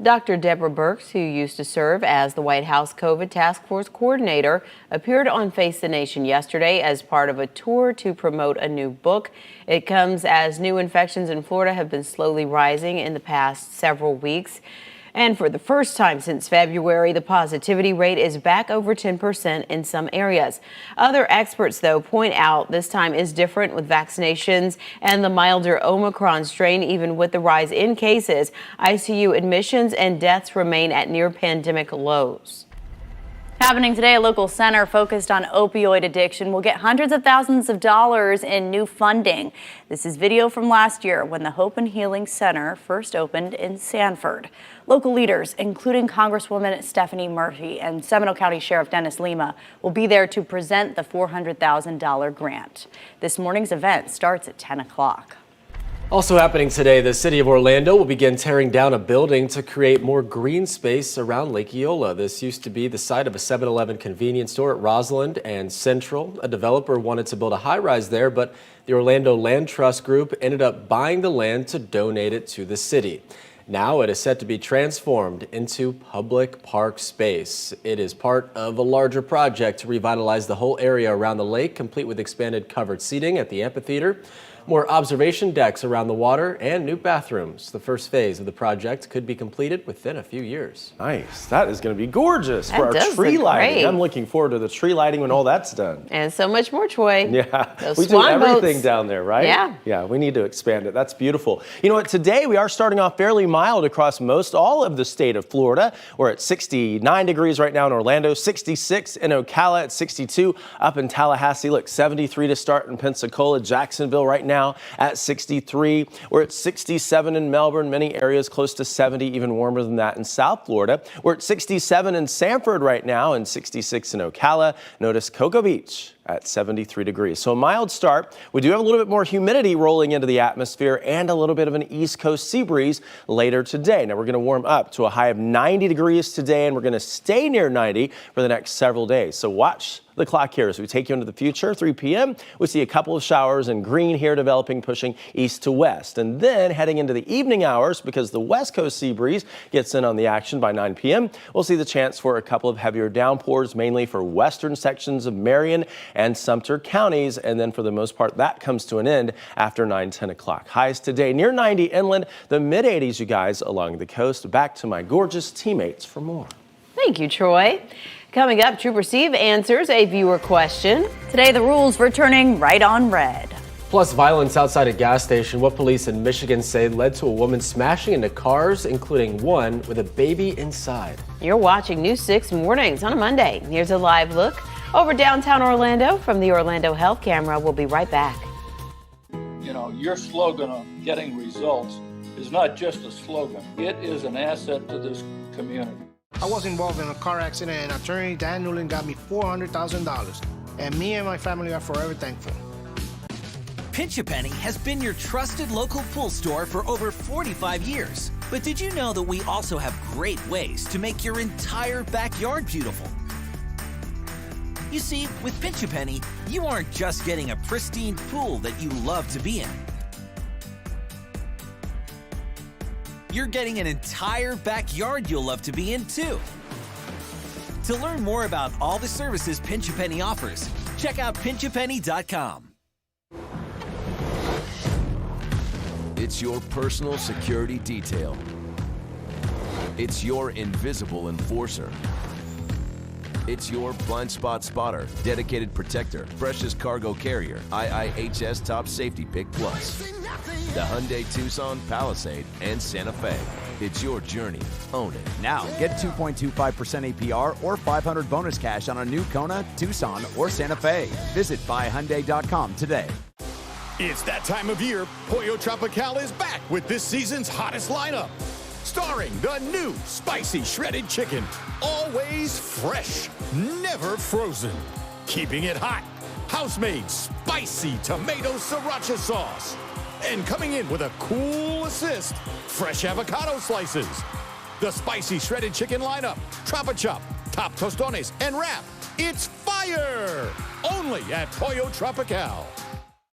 Dr. Deborah Birx, who used to serve as the White House COVID Task Force coordinator, appeared on Face the Nation yesterday as part of a tour to promote a new book. It comes as new infections in Florida have been slowly rising in the past several weeks. And for the first time since February, the positivity rate is back over 10% in some areas. Other experts, though, point out this time is different with vaccinations and the milder Omicron strain. Even with the rise in cases, ICU admissions and deaths remain at near pandemic lows. Happening today, a local center focused on opioid addiction will get hundreds of thousands of dollars in new funding. This is video from last year when the Hope and Healing Center first opened in Sanford. Local leaders, including Congresswoman Stephanie Murphy and Seminole County Sheriff Dennis Lima, will be there to present the $400,000 grant. This morning's event starts at 10 o'clock. Also happening today, the city of Orlando will begin tearing down a building to create more green space around Lake Eola. This used to be the site of a 7-Eleven convenience store at Roseland and Central. A developer wanted to build a high-rise there, but the Orlando Land Trust Group ended up buying the land to donate it to the city. Now it is set to be transformed into public park space. It is part of a larger project to revitalize the whole area around the lake, complete with expanded covered seating at the amphitheater, more observation decks around the water, and new bathrooms. The first phase of the project could be completed within a few years. Nice. That is going to be gorgeous for our tree lighting. Great. I'm looking forward to the tree lighting when all that's done. And so much more, Troy. Yeah, Those we do swan everything boats. down there, right? Yeah. Yeah, we need to expand it. That's beautiful. You know what? Today we are starting off fairly mild across most all of the state of Florida. We're at 69 degrees right now in Orlando, 66 in Ocala, at 62 up in Tallahassee. Look, 73 to start in Pensacola, Jacksonville right now at 63. We're at 67 in Melbourne, many areas close to 70, even warmer than that in South Florida. We're at 67 in Sanford right now and 66 in Ocala. Notice Cocoa Beach at 73 degrees. So a mild start. We do have a little bit more humidity rolling into the atmosphere and a little bit of an East Coast sea breeze later today. Now we're going to warm up to a high of 90 degrees today, and we're going to stay near 90 for the next several days. So watch the clock here as we take you into the future. 3 p.m. we see a couple of showers in green here developing, pushing east to west. And then heading into the evening hours, because the west coast sea breeze gets in on the action by 9 p.m., we'll see the chance for a couple of heavier downpours, mainly for western sections of Marion and Sumter counties. And then for the most part, that comes to an end after 10 o'clock. Highs today near 90 inland, the mid 80s, you guys, along the coast. Back to my gorgeous teammates for more. Thank you, Troy. Coming up, Trooper Steve answers a viewer question. Today, the rules returning right on red. Plus, violence outside a gas station. What police in Michigan say led to a woman smashing into cars, including one with a baby inside. You're watching News 6 Mornings on a Monday. Here's a live look over downtown Orlando from the Orlando Health Camera. We'll be right back. You know, your slogan of getting results is not just a slogan. It is an asset to this community. I was involved in a car accident, and attorney Dan Newland got me $400,000. And me and my family are forever thankful. Pinch A Penny has been your trusted local pool store for over 45 years. But did you know that we also have great ways to make your entire backyard beautiful? You see, with Pinch A Penny, you aren't just getting a pristine pool that you love to be in. You're getting an entire backyard you'll love to be in, too. To learn more about all the services Pinch A Penny offers, check out pinchapenny.com. It's your personal security detail. It's your invisible enforcer. It's your blind spot spotter, dedicated protector, precious cargo carrier, IIHS Top Safety Pick Plus. The Hyundai Tucson, Palisade, and Santa Fe. It's your journey. Own it. Now, get 2.25% APR or $500 bonus cash on a new Kona, Tucson, or Santa Fe. Visit buyhyundai.com today. It's that time of year. Pollo Tropical is back with this season's hottest lineup. Starring the new spicy shredded chicken. Always fresh, never frozen. Keeping it hot. House-made spicy tomato sriracha sauce. And coming in with a cool assist, fresh avocado slices. The spicy shredded chicken lineup, Tropa Chop, Top Tostones, and Wrap. It's fire! Only at Pollo Tropical.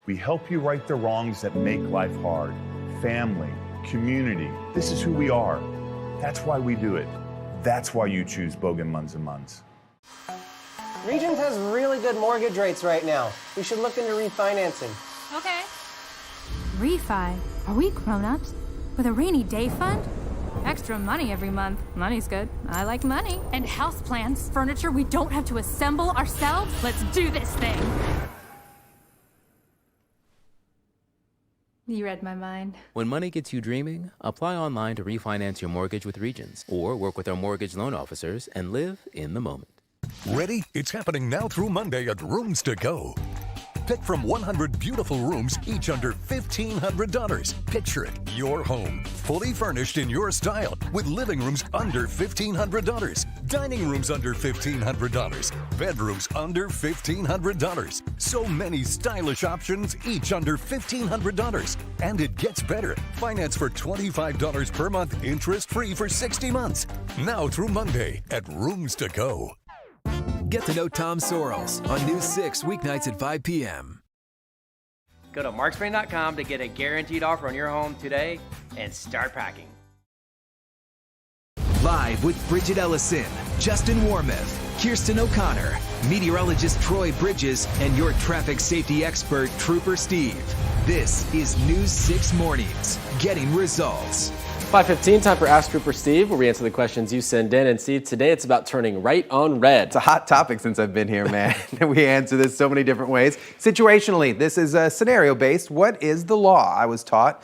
We help you right the wrongs that make life hard. Family, community. This is who we are. That's why we do it. That's why you choose Bogan Munz & Munz. Regions has really good mortgage rates right now. We should look into refinancing. Okay. Refi? Are we grown-ups? With a rainy day fund? Extra money every month. Money's good. I like money. And house plans. Furniture we don't have to assemble ourselves? Let's do this thing. You read my mind. When money gets you dreaming, apply online to refinance your mortgage with Regions or work with our mortgage loan officers and live in the moment. Ready? It's happening now through Monday at Rooms to Go. Pick from 100 beautiful rooms, each under $1,500. Picture it, your home, fully furnished in your style, with living rooms under $1,500, dining rooms under $1,500, bedrooms under $1,500. So many stylish options, each under $1,500. And it gets better. Finance for $25 per month, interest-free for 60 months. Now through Monday at Rooms to Go. Get to know Tom Sorrells on News 6 weeknights at 5 p.m. Go to markspain.com to get a guaranteed offer on your home today and start packing. Live with Bridget Ellison, Justin Warmoth, Kirsten O'Connor, meteorologist Troy Bridges, and your traffic safety expert, Trooper Steve. This is News 6 Mornings, getting results. 5:15, time for Ask Trooper Steve, where we answer the questions you send in. And Steve, today it's about turning right on red. It's a hot topic since I've been here, man. We answer this so many different ways. Situationally, this is scenario-based. What is the law? I was taught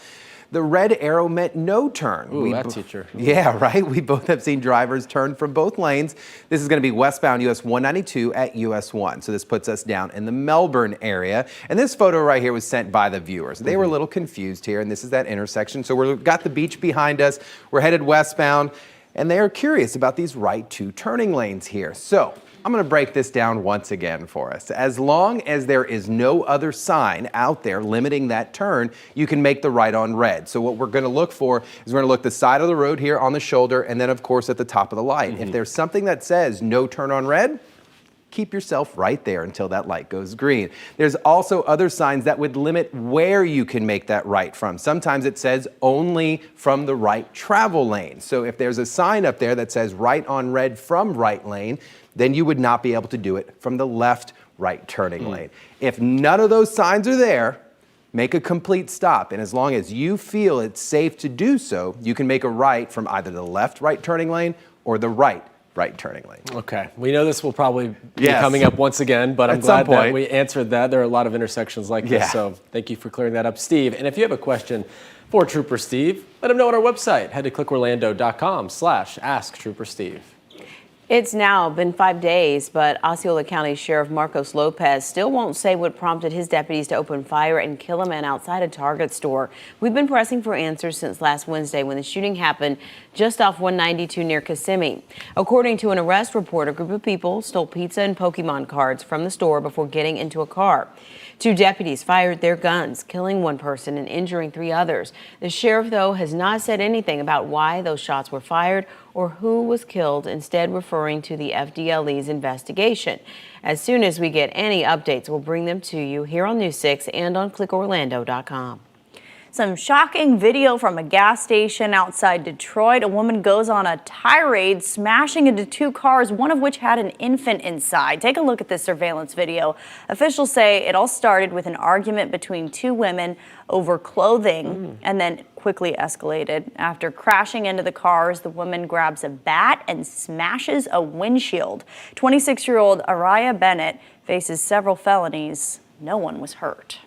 the red arrow meant no turn. Ooh, that teacher. Yeah, right? We both have seen drivers turn from both lanes. This is going to be westbound US 192 at US 1. So this puts us down in the Melbourne area. And this photo right here was sent by the viewers. They were a little confused here, and this is that intersection. So we've got the beach behind us. We're headed westbound, and they are curious about these right two turning lanes here. So I'm going to break this down once again for us. As long as there is no other sign out there limiting that turn, you can make the right on red. So what we're going to look for is we're going to look the side of the road here on the shoulder, and then of course at the top of the light. If there's something that says no turn on red, keep yourself right there until that light goes green. There's also other signs that would limit where you can make that right from. Sometimes it says only from the right travel lane. So if there's a sign up there that says right on red from right lane, then you would not be able to do it from the left right turning lane. If none of those signs are there, make a complete stop. And as long as you feel it's safe to do so, you can make a right from either the left right turning lane or the right turning lane. Okay, we know this will probably be coming up once again, but I'm glad that we answered that. There are a lot to intersections like this, so thank you for clearing that up, Steve. And if you have a question for Trooper Steve, let him know on our website. Head to clickorlando.com/AskTrooperSteve. It's now been 5 days, but Osceola County Sheriff Marcos Lopez still won't say what prompted his deputies to open fire and kill a man outside a Target store. We've been pressing for answers since last Wednesday when the shooting happened just off 192 near Kissimmee. According to an arrest report, a group of people stole pizza and Pokemon cards from the store before getting into a car. 2 deputies fired their guns, killing 1 person and injuring 3 others. The sheriff, though, has not said anything about why those shots were fired or who was killed, instead referring to the FDLE's investigation. As soon as we get any updates, we'll bring them to you here on News 6 and on clickorlando.com. Some shocking video from a gas station outside Detroit. A woman goes on a tirade, smashing into 2 cars, one of which had an infant inside. Take a look at this surveillance video. Officials say it all started with an argument between 2 women over clothing and then quickly escalated. After crashing into the cars, the woman grabs a bat and smashes a windshield. 26-year-old Araya Bennett faces several felonies. No one was hurt.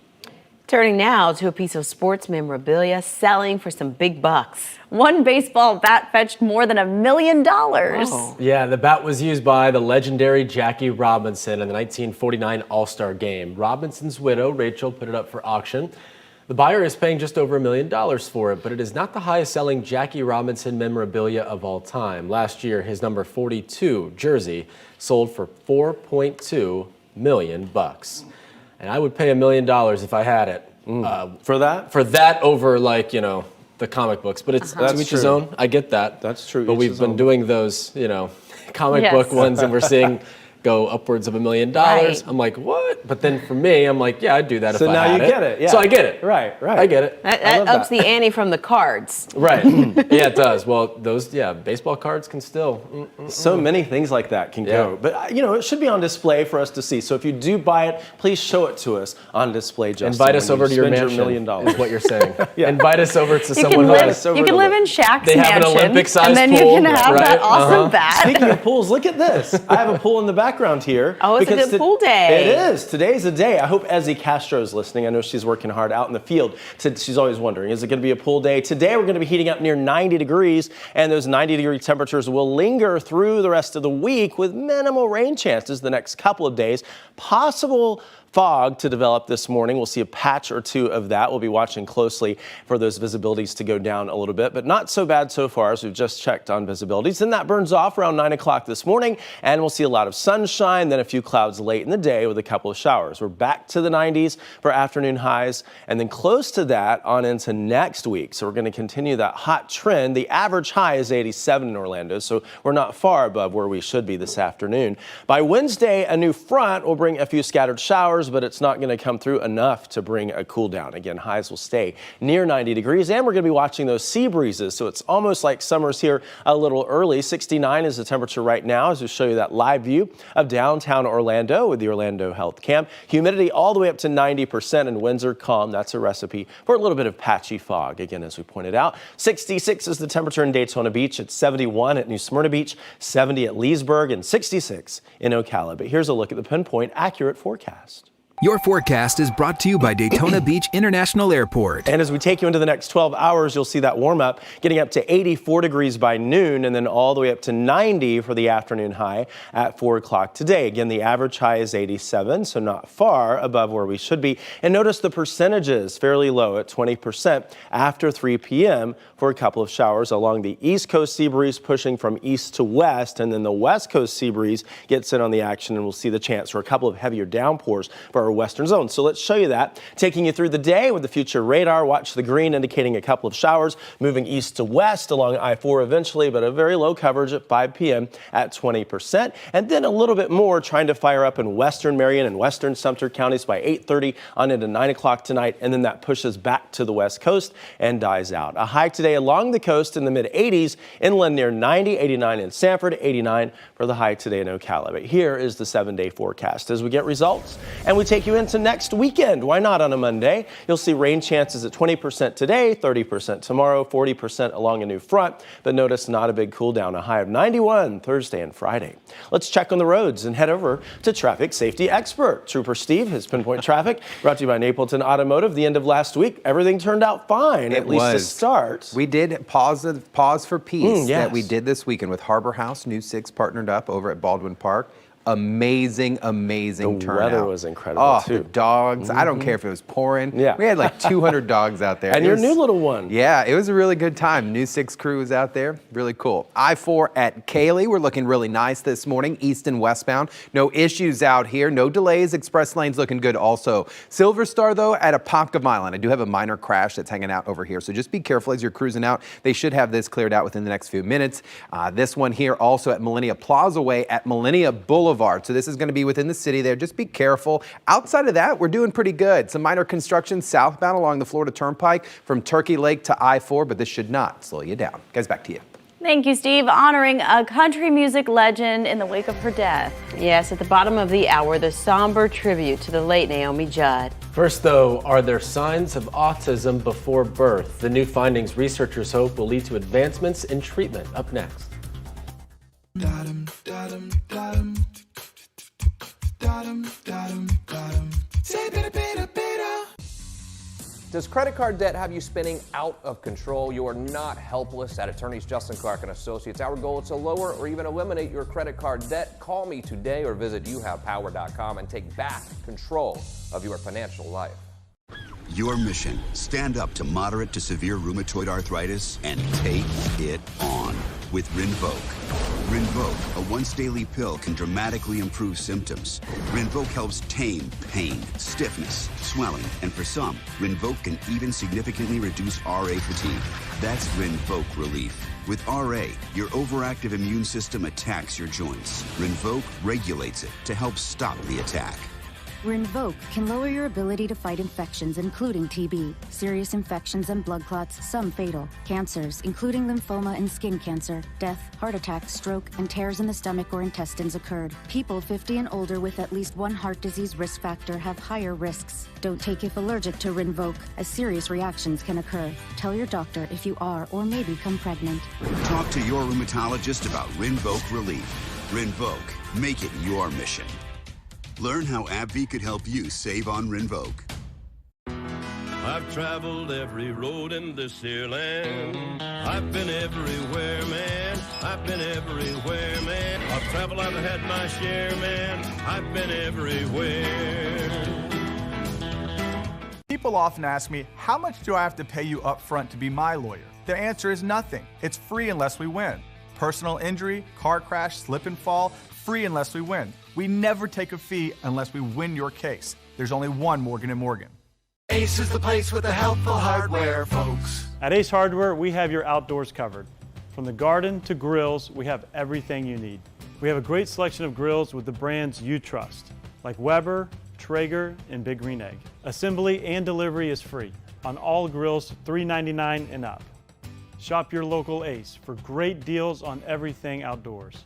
Turning now to a piece of sports memorabilia selling for some big bucks. One baseball bat fetched more than $1 million. Oh. Yeah, the bat was used by the legendary Jackie Robinson in the 1949 All-Star Game. Robinson's widow, Rachel, put it up for auction. The buyer is paying just over $1 million for it, but it is not the highest selling Jackie Robinson memorabilia of all time. Last year, his number 42 jersey sold for $4.2 million. And I would pay $1 million if I had it. For that? For that over, like, you know, the comic books. But it's to each his own. I get that. That's true. But we've been doing those, you know, comic book ones, and we're seeing go upwards of $1 million. Right. I'm like, what? But then for me, I'm like, yeah, I'd do that if I had it. So now you get it. Yeah. So I get it. Right. I get it. That ups the ante from the cards. Right. Yeah, it does. Well, those, baseball cards can still. So many things like that can go. But, you know, it should be on display for us to see. So if you do buy it, please show it to us on display, Justin. Invite us over to your mansion, $1 million. Is what you're saying. Invite us over to someone who You can live in Shaq's They have mansion, an Olympic-sized and then pool, you can have that awesome bat. Speaking of pools, look at this. I have a pool in the background here. Oh, it's a good pool day. It is. Today's the day. I hope Ezzy Castro is listening. I know she's working hard out in the field. She's always wondering, is it going to be a pool day? Today we're going to be heating up near 90 degrees, and those 90-degree temperatures will linger through the rest of the week with minimal rain chances the next couple of days. Possible fog to develop this morning. We'll see a patch or two of that. We'll be watching closely for those visibilities to go down a little bit, but not so bad so far as we've just checked on visibilities. Then that burns off around 9 o'clock this morning, and we'll see a lot of sunshine, then a few clouds late in the day with a couple of showers. We're back to the 90s for afternoon highs, and then close to that on into next week. So we're going to continue that hot trend. The average high is 87 in Orlando, so we're not far above where we should be this afternoon. By Wednesday, a new front will bring a few scattered showers, but it's not going to come through enough to bring a cool down. Again, highs will stay near 90 degrees, and we're going to be watching those sea breezes. So it's almost like summer's here a little early. 69 is the temperature right now as we show you that live view of downtown Orlando with the Orlando Health Cam. Humidity all the way up to 90%, and winds are calm. That's a recipe for a little bit of patchy fog. Again, as we pointed out, 66 is the temperature in Daytona Beach. It's 71 at New Smyrna Beach, 70 at Leesburg, and 66 in Ocala. But here's a look at the Pinpoint accurate forecast. Your forecast is brought to you by Daytona Beach International Airport. And as we take you into the next 12 hours, you'll see that warm up getting up to 84 degrees by noon, and then all the way up to 90 for the afternoon high at 4 o'clock today. Again, the average high is 87, so not far above where we should be. And notice the percentages fairly low at 20% after 3 p.m. for a couple of showers along the East Coast sea breeze pushing from east to west, and then the West Coast sea breeze gets in on the action, and we'll see the chance for a couple of heavier downpours for our western zone. So let's show you that. Taking you through the day with the future radar. Watch the green indicating a couple of showers moving east to west along I-4 eventually, but a very low coverage at 5 p.m. at 20%. And then a little bit more trying to fire up in western Marion and western Sumter counties by 8:30 on into 9 o'clock tonight. And then that pushes back to the west coast and dies out. A high today along the coast in the mid 80s, inland near 90, 89 in Sanford, 89 for the high today in Ocala. But here is the 7-day forecast as we get results and we take you into next weekend. Why not on a Monday? You'll see rain chances at 20% today, 30% tomorrow, 40% along a new front. But notice not a big cool down, a high of 91 Thursday and Friday. Let's check on the roads and head over to traffic safety expert Trooper Steve. His Pinpoint Traffic brought to you by Napleton Automotive. The end of last week, everything turned out fine, at least to start. We did pause for peace that we did this weekend with Harbor House. News 6 partnered up over at Baldwin Park. Amazing turnout. The weather was incredible, too. The dogs. I don't care if it was pouring. Yeah. We had like 200 dogs out there. And your new little one. Yeah, it was a really good time. News 6 crew was out there. Really cool. I-4 at Cayley. We're looking really nice this morning, east and westbound. No issues out here. No delays. Express lanes looking good also. Silver Star, though, at Apopka Milan. I do have a minor crash that's hanging out over here, so just be careful as you're cruising out. They should have this cleared out within the next few minutes. This one here also at Millennia Plaza Way at Millennia Boulevard. So this is going to be within the city there. Just be careful. Outside of that, we're doing pretty good. Some minor construction southbound along the Florida Turnpike from Turkey Lake to I-4, but this should not slow you down. Guys, back to you. Thank you, Steve. Honoring a country music legend in the wake of her death. Yes, at the bottom of the hour, the somber tribute to the late Naomi Judd. First, though, are there signs of autism before birth? The new findings researchers hope will lead to advancements in treatment. Up next. Does credit card debt have you spinning out of control? You are not helpless. At attorneys Justin Clark and Associates, our goal is to lower or even eliminate your credit card debt. Call me today or visit youhavepower.com and take back control of your financial life. Your mission, stand up to moderate to severe rheumatoid arthritis and take it on with Rinvoq. Rinvoq, a once-daily pill, can dramatically improve symptoms. Rinvoq helps tame pain, stiffness, swelling, and for some, Rinvoq can even significantly reduce RA fatigue. That's Rinvoq relief. With RA, your overactive immune system attacks your joints. Rinvoq regulates it to help stop the attack. Rinvoq can lower your ability to fight infections, including TB, serious infections and blood clots, some fatal, cancers, including lymphoma and skin cancer, death, heart attack, stroke, and tears in the stomach or intestines occurred. People 50 and older with at least one heart disease risk factor have higher risks. Don't take if allergic to Rinvoq, as serious reactions can occur. Tell your doctor if you are or may become pregnant. Talk to your rheumatologist about Rinvoq relief. Rinvoq, make it your mission. Learn how AbbVie could help you save on Rinvoq. I've traveled every road in this here land. I've been everywhere, man. I've been everywhere, man. I've traveled, I've had my share, man. I've been everywhere. People often ask me, how much do I have to pay you up front to be my lawyer? The answer is nothing. It's free unless we win. Personal injury, car crash, slip and fall, free unless we win. We never take a fee unless we win your case. There's only one Morgan & Morgan. Ace is the place with the helpful hardware, folks. At Ace Hardware, we have your outdoors covered. From the garden to grills, we have everything you need. We have a great selection of grills with the brands you trust, like Weber, Traeger, and Big Green Egg. Assembly and delivery is free on all grills $3.99 and up. Shop your local Ace for great deals on everything outdoors.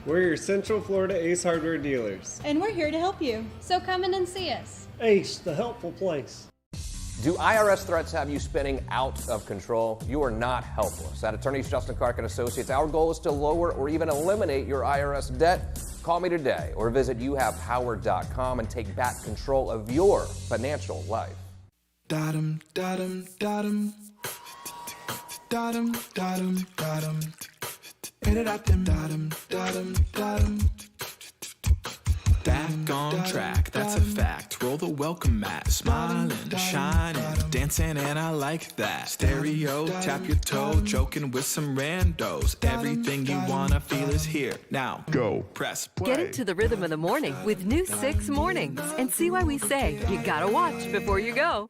We're your Central Florida Ace Hardware dealers. And we're here to help you. So come in and see us. Ace, the helpful place. Do IRS threats have you spinning out of control? You are not helpless. At attorneys Justin Clark and Associates, our goal is to lower or even eliminate your IRS debt. Call me today or visit youhavepower.com and take back control of your financial life. Da-dum, da-dum, da-dum. Da-dum, da-dum, da-dum. Back on track, that's a fact. Roll the welcome mat, smiling, shining, dancing, and I like that. Stereo, tap your toe, joking with some randos. Everything you wanna feel is here. Now, go, press play. Get into the rhythm of the morning with new 6 Mornings and see why we say you gotta watch before you go.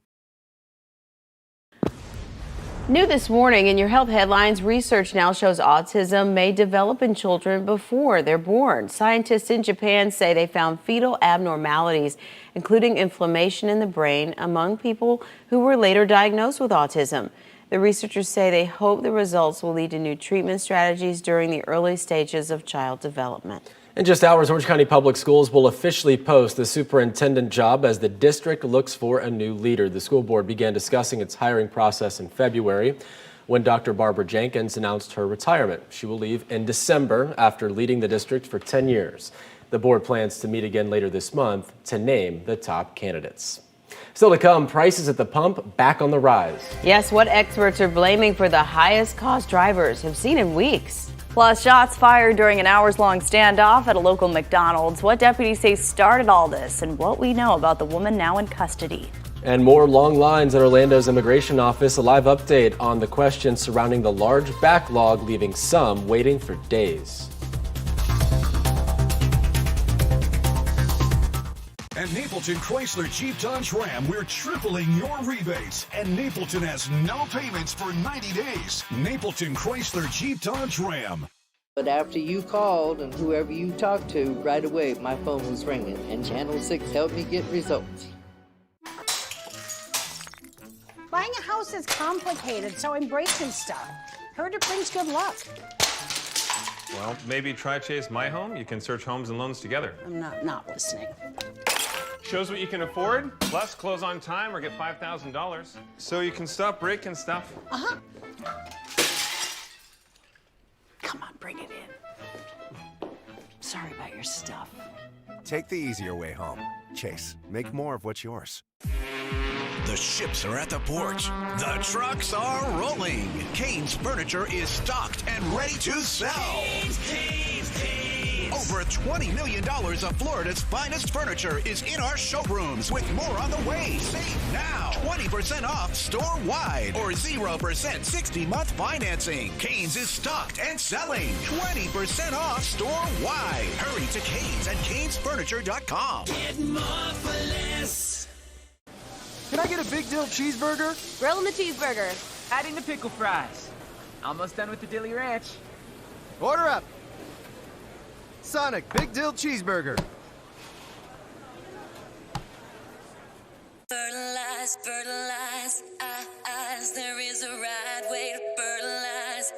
New this morning in your health headlines, research now shows autism may develop in children before they're born. Scientists in Japan say they found fetal abnormalities, including inflammation in the brain, among people who were later diagnosed with autism. The researchers say they hope the results will lead to new treatment strategies during the early stages of child development. In just hours, Orange County Public Schools will officially post the superintendent job as the district looks for a new leader. The school board began discussing its hiring process in February when Dr. Barbara Jenkins announced her retirement. She will leave in December after leading the district for 10 years. The board plans to meet again later this month to name the top candidates. Still to come, prices at the pump back on the rise. Yes, what experts are blaming for the highest cost drivers have seen in weeks. Plus, shots fired during an hours-long standoff at a local McDonald's. What deputies say started all this and what we know about the woman now in custody. And more long lines at Orlando's immigration office. A live update on the questions surrounding the large backlog, leaving some waiting for days. At Napleton Chrysler Jeep Dodge Ram, we're tripling your rebates. And Napleton has no payments for 90 days. Napleton Chrysler Jeep Dodge Ram. But after you called and whoever you talked to, right away my phone was ringing and Channel 6 helped me get results. Buying a house is complicated, so embrace new stuff. Heard it brings good luck. Well, maybe try Chase My Home. You can search homes and loans together. I'm not listening. Shows what you can afford, plus close on time or get $5,000. So you can stop breaking stuff. Uh-huh. Come on, bring it in. Sorry about your stuff. Take the easier way home. Chase, make more of what's yours. The ships are at the port. The trucks are rolling. Kane's Furniture is stocked and ready to sell. Over $20 million of Florida's finest furniture is in our showrooms with more on the way. Save now. 20% off store-wide or 0% 60-month financing. Kane's is stocked and selling. 20% off store-wide. Hurry to Kane's at canesfurniture.com. Get more for less. Can I get a big dill cheeseburger? Grillin' the cheeseburger. Adding the pickle fries. Almost done with the dilly ranch. Order up. Sonic Big Dill Cheeseburger. Fertilize, fertilize, there is a right way to fertilize,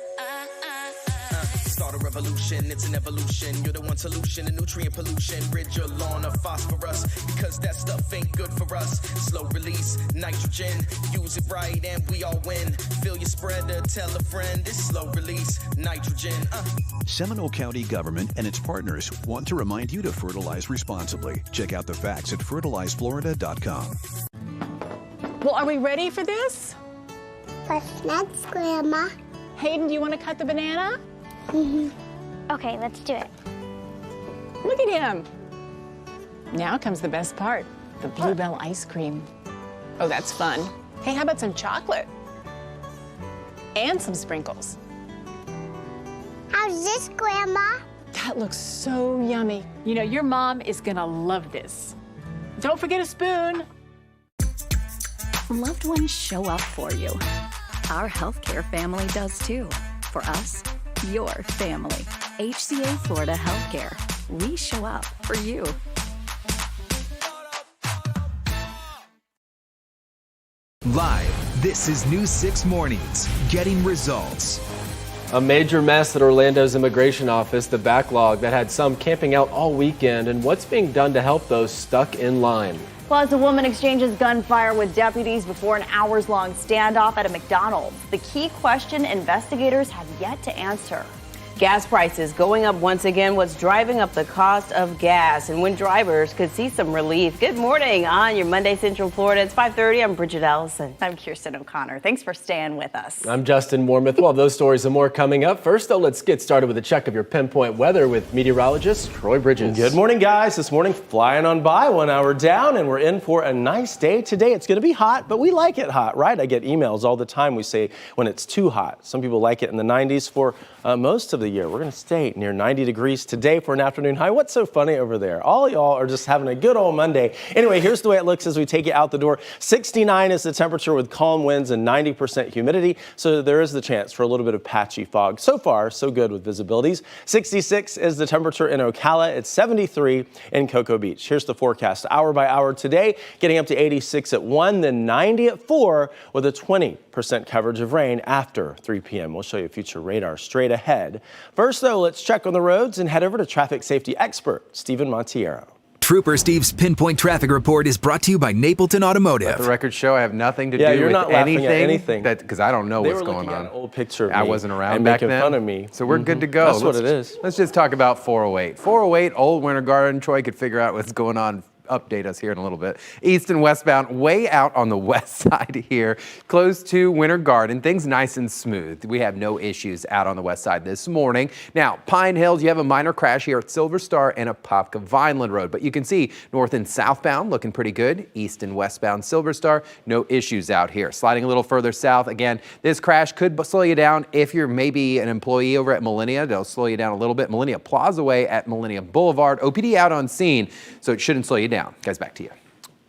Start a revolution, it's an evolution. You're the one solution to nutrient pollution. Rid your lawn of phosphorus, because that stuff ain't good for us. Slow release, nitrogen, use it right and we all win. Fill your spreader, tell a friend, it's slow release, nitrogen. Seminole County government and its partners want to remind you to fertilize responsibly. Check out the facts at fertilizeflorida.com. Well, are we ready for this? What's next, Grandma? Hayden, do you want to cut the banana? Okay, let's do it. Look at him. Now comes the best part, the bluebell ice cream. Oh, that's fun. Hey, how about some chocolate? And some sprinkles. How's this, Grandma? That looks so yummy. You know, your mom is gonna love this. Don't forget a spoon. Loved ones show up for you. Our healthcare family does too. For us, your family. HCA Florida Healthcare. We show up for you. Live, this is News 6 Mornings, getting results. A major mess at Orlando's immigration office, the backlog that had some camping out all weekend, and what's being done to help those stuck in line. Plus, a woman exchanges gunfire with deputies before an hours-long standoff at a McDonald's. The key question investigators have yet to answer. Gas prices going up once again. What's driving up the cost of gas and when drivers could see some relief. Good morning on your Monday Central Florida. It's 5:30. I'm Bridget Allison. I'm Kirsten O'Connor. Thanks for staying with us. I'm Justin Warmouth. We'll have those stories and more coming up. First, though, let's get started with a check of your pinpoint weather with meteorologist Troy Bridges. Good morning, guys. This morning, flying on by, 1 hour down, and we're in for a nice day today. It's going to be hot, but we like it hot, right? I get emails all the time. We say when it's too hot. Some people like it in the 90s for most of the year. We're going to stay near 90 degrees today for an afternoon high. What's so funny over there? All y'all are just having a good old Monday. Anyway, here's the way it looks as we take you out the door. 69 is the temperature with calm winds and 90% humidity, so there is the chance for a little bit of patchy fog. So far, so good with visibilities. 66 is the temperature in Ocala. It's 73 in Cocoa Beach. Here's the forecast hour by hour today, getting up to 86 at 1, then 90 at 4 with a 20% coverage of rain after 3 p.m. We'll show you future radar straight ahead. First, though, let's check on the roads and head over to traffic safety expert Stephen Montiero. Trooper Steve's Pinpoint Traffic Report is brought to you by Napleton Automotive. Let the record show I have nothing to do you're with not laughing at anything. Because I don't know what's going on. They were looking at an old picture of me. I wasn't around and back making then. fun of me. So we're good to go. That's what it is. Let's just talk about 408. 408, Old Winter Garden. Troy could figure out what's going on. Update us here in a little bit. East and westbound, way out on the west side here, close to Winter Garden. Things nice and smooth. We have no issues out on the west side this morning. Now, Pine Hills, you have a minor crash here at Silver Star and Apopka Vineland Road, but you can see north and southbound looking pretty good. East and westbound Silver Star, no issues out here. Sliding a little further south, again, this crash could slow you down if you're maybe an employee over at Millennia. They'll slow you down a little bit. Millennia Plaza Way at Millennia Boulevard. OPD out on scene, so it shouldn't slow you down. Guys, back to you.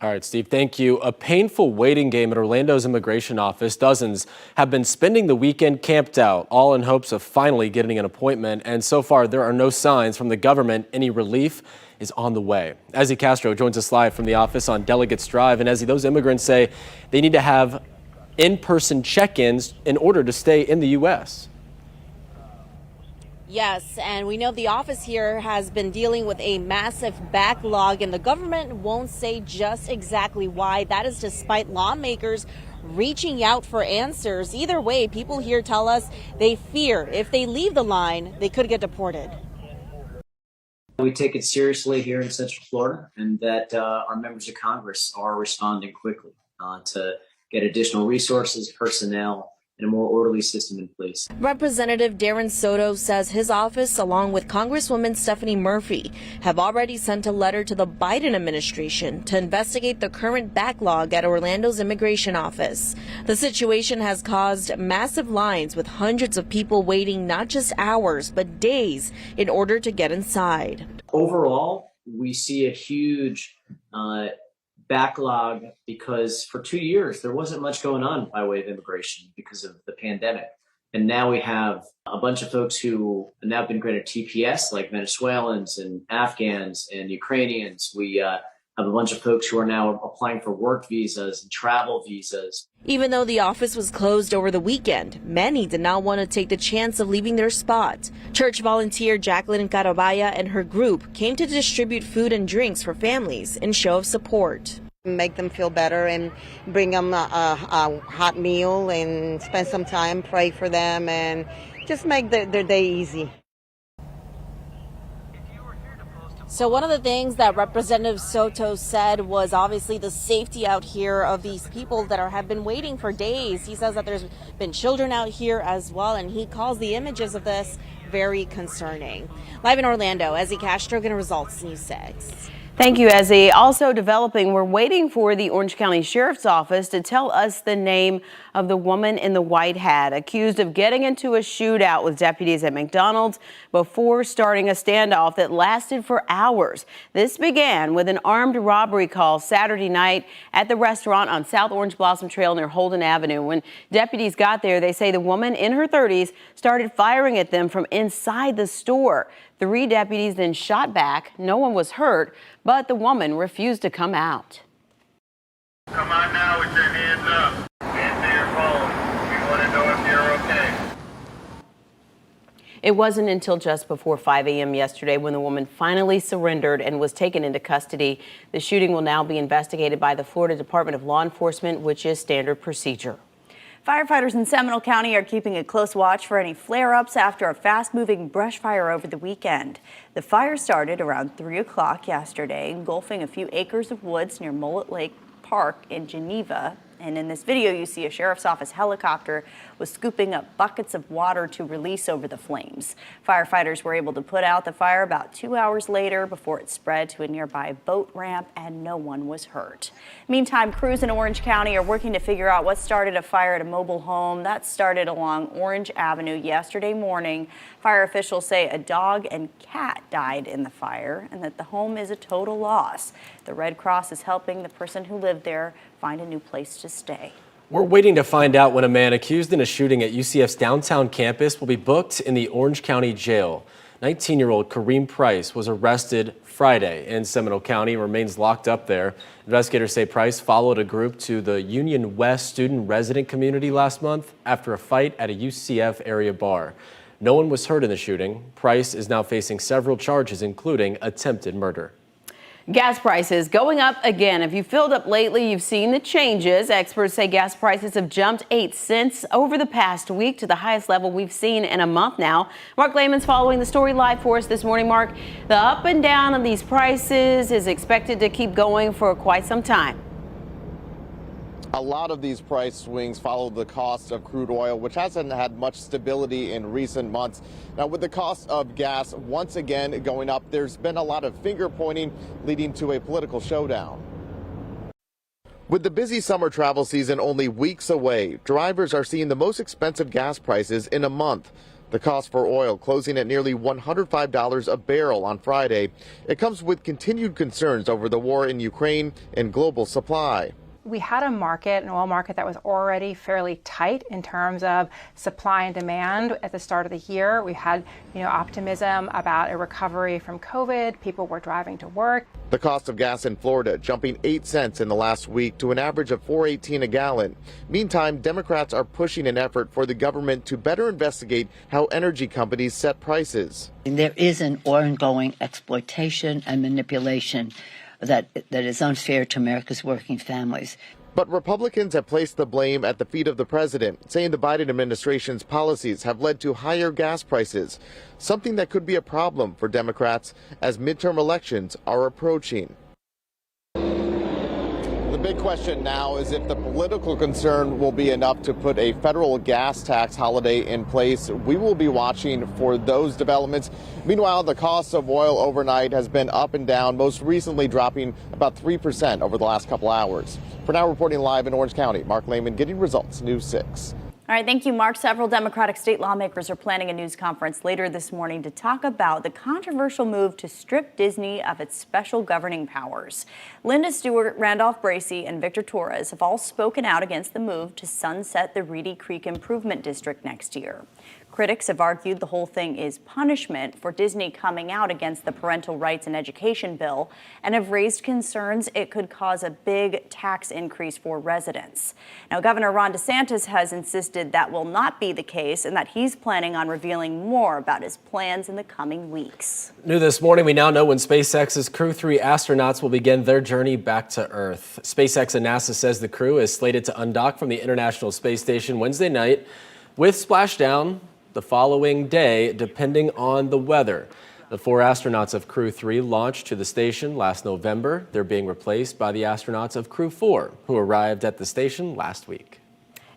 All right, Steve, thank you. A painful waiting game at Orlando's immigration office. Dozens have been spending the weekend camped out, all in hopes of finally getting an appointment. And so far, there are no signs from the government any relief is on the way. Ezzy Castro joins us live from the office on Delegates Drive. And Ezzy, those immigrants say they need to have in-person check-ins in order to stay in the U.S. Yes, and we know the office here has been dealing with a massive backlog, and the government won't say just exactly why. That is despite lawmakers reaching out for answers. Either way, people here tell us they fear if they leave the line, they could get deported. We take it seriously here in Central Florida, and that our members of Congress are responding quickly. to get additional resources, personnel, and a more orderly system in place. Representative Darren Soto says his office, along with Congresswoman Stephanie Murphy, have already sent a letter to the Biden administration to investigate the current backlog at Orlando's immigration office. The situation has caused massive lines with hundreds of people waiting not just hours, but days in order to get inside. Overall, we see a huge backlog because for 2 years there wasn't much going on by way of immigration because of the pandemic. And now we have a bunch of folks who have now been granted TPS, like Venezuelans and Afghans and Ukrainians. We have a bunch of folks who are now applying for work visas and travel visas. Even though the office was closed over the weekend, many did not want to take the chance of leaving their spot. Church volunteer Jacqueline Carabaya and her group came to distribute food and drinks for families in show of support. Make them feel better and bring them a hot meal and spend some time, pray for them, and just make their day easy. So one of the things that Representative Soto said was obviously the safety out here of these people that have been waiting for days. He says that there's been children out here as well, and he calls the images of this very concerning. Live in Orlando, Ezzy Castro, Gonna Results News 6. Thank you, Ezzy. Also developing, we're waiting for the Orange County Sheriff's Office to tell us the name of the woman in the white hat accused of getting into a shootout with deputies at McDonald's before starting a standoff that lasted for hours. This began with an armed robbery call Saturday night at the restaurant on South Orange Blossom Trail near Holden Avenue. When deputies got there, they say the woman in her 30s started firing at them from inside the store. 3 deputies then shot back. No one was hurt, but the woman refused to come out. Come on now with your hands up. Answer your phone. We want to know if you're okay. It wasn't until just before 5 a.m. yesterday when the woman finally surrendered and was taken into custody. The shooting will now be investigated by the Florida Department of Law Enforcement, which is standard procedure. Firefighters in Seminole County are keeping a close watch for any flare-ups after a fast-moving brush fire over the weekend. The fire started around 3 o'clock yesterday, engulfing a few acres of woods near Mullet Lake Park in Geneva. And in this video, you see a sheriff's office helicopter was scooping up buckets of water to release over the flames. Firefighters were able to put out the fire about 2 hours later before it spread to a nearby boat ramp, and no one was hurt. Meantime, crews in Orange County are working to figure out what started a fire at a mobile home that started along Orange Avenue yesterday morning. Fire officials say a dog and cat died in the fire and that the home is a total loss. The Red Cross is helping the person who lived there find a new place to stay. We're waiting to find out when a man accused in a shooting at UCF's downtown campus will be booked in the Orange County Jail. 19-year-old Kareem Price was arrested Friday in Seminole County and remains locked up there. Investigators say Price followed a group to the Union West student resident community last month after a fight at a UCF area bar. No one was hurt in the shooting. Price is now facing several charges, including attempted murder. Gas prices going up again. If you filled up lately, you've seen the changes. Experts say gas prices have jumped 8 cents over the past week to the highest level we've seen in a month now. Mark Lehman's following the story live for us this morning. Mark, the up and down of these prices is expected to keep going for quite some time. A lot of these price swings follow the cost of crude oil, which hasn't had much stability in recent months. Now, with the cost of gas once again going up, there's been a lot of finger pointing leading to a political showdown. With the busy summer travel season only weeks away, drivers are seeing the most expensive gas prices in a month. The cost for oil closing at nearly $105 a barrel on Friday. It comes with continued concerns over the war in Ukraine and global supply. We had an oil market that was already fairly tight in terms of supply and demand at the start of the year. We had, optimism about a recovery from COVID. People were driving to work. The cost of gas in Florida jumping 8 cents in the last week to an average of $4.18 a gallon. Meantime, Democrats are pushing an effort for the government to better investigate how energy companies set prices. There is an ongoing exploitation and manipulation that is unfair to America's working families. But Republicans have placed the blame at the feet of the president, saying the Biden administration's policies have led to higher gas prices, something that could be a problem for Democrats as midterm elections are approaching. The big question now is if the political concern will be enough to put a federal gas tax holiday in place. We will be watching for those developments. Meanwhile, the cost of oil overnight has been up and down, most recently dropping about 3% over the last couple hours. For now, reporting live in Orange County, Mark Lehman, Getting Results, News 6. All right, thank you, Mark. Several Democratic state lawmakers are planning a news conference later this morning to talk about the controversial move to strip Disney of its special governing powers. Linda Stewart, Randolph Bracey, and Victor Torres have all spoken out against the move to sunset the Reedy Creek Improvement District next year. Critics have argued the whole thing is punishment for Disney coming out against the Parental Rights and Education bill and have raised concerns it could cause a big tax increase for residents. Now, Governor Ron DeSantis has insisted that will not be the case and that he's planning on revealing more about his plans in the coming weeks. New this morning, we now know when SpaceX's Crew 3 astronauts will begin their journey back to Earth. SpaceX and NASA says the crew is slated to undock from the International Space Station Wednesday night with splashdown the following day, depending on the weather. The 4 astronauts of Crew 3 launched to the station last November. They're being replaced by the astronauts of Crew 4, who arrived at the station last week.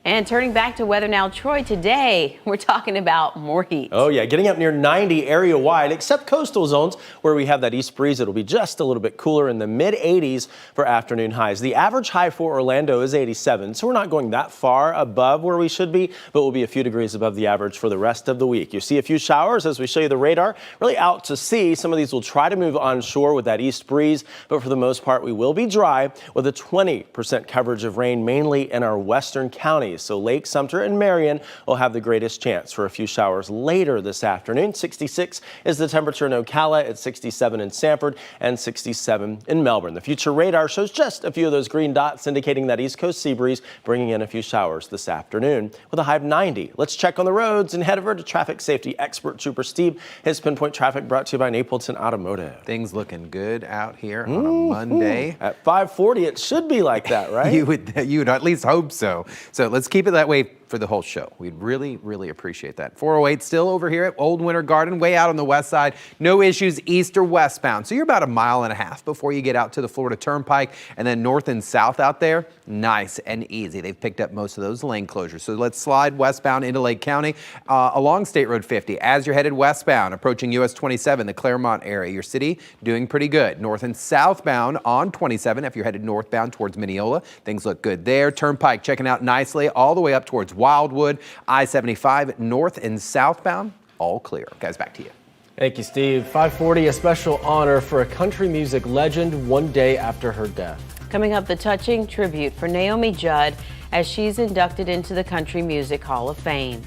And turning back to weather now, Troy, today we're talking about more heat. Oh yeah, getting up near 90 area-wide, except coastal zones where we have that east breeze. It'll be just a little bit cooler in the mid-80s for afternoon highs. The average high for Orlando is 87, so we're not going that far above where we should be, but we'll be a few degrees above the average for the rest of the week. You see a few showers as we show you the radar, really out to sea. Some of these will try to move onshore with that east breeze, but for the most part, we will be dry with a 20% coverage of rain, mainly in our western counties. So Lake, Sumter, and Marion will have the greatest chance for a few showers later this afternoon. 66 is the temperature in Ocala, it's 67 in Sanford, and 67 in Melbourne. The future radar shows just a few of those green dots indicating that east coast sea breeze, bringing in a few showers this afternoon with a high of 90. Let's check on the roads and head over to traffic safety expert Trooper Steve. His Pinpoint Traffic brought to you by Napleton Automotive. Things looking good out here on a Monday. At 5:40, it should be like that, right? You would at least hope so. So let's keep it that way for the whole show. We'd really, really appreciate that. 408 still over here at Old Winter Garden, way out on the west side. No issues east or westbound. So you're about a mile and a half before you get out to the Florida Turnpike, and then north and south out there, nice and easy. They've picked up most of those lane closures. So let's slide westbound into Lake County along State Road 50. As you're headed westbound, approaching US 27, the Claremont area, your city doing pretty good. North and southbound on 27, if you're headed northbound towards Mineola, things look good there. Turnpike checking out nicely all the way up towards Wildwood. I-75 north and southbound, all clear. Guys, back to you. Thank you, Steve. 540, a special honor for a country music legend one day after her death. Coming up, the touching tribute for Naomi Judd as she's inducted into the Country Music Hall of Fame.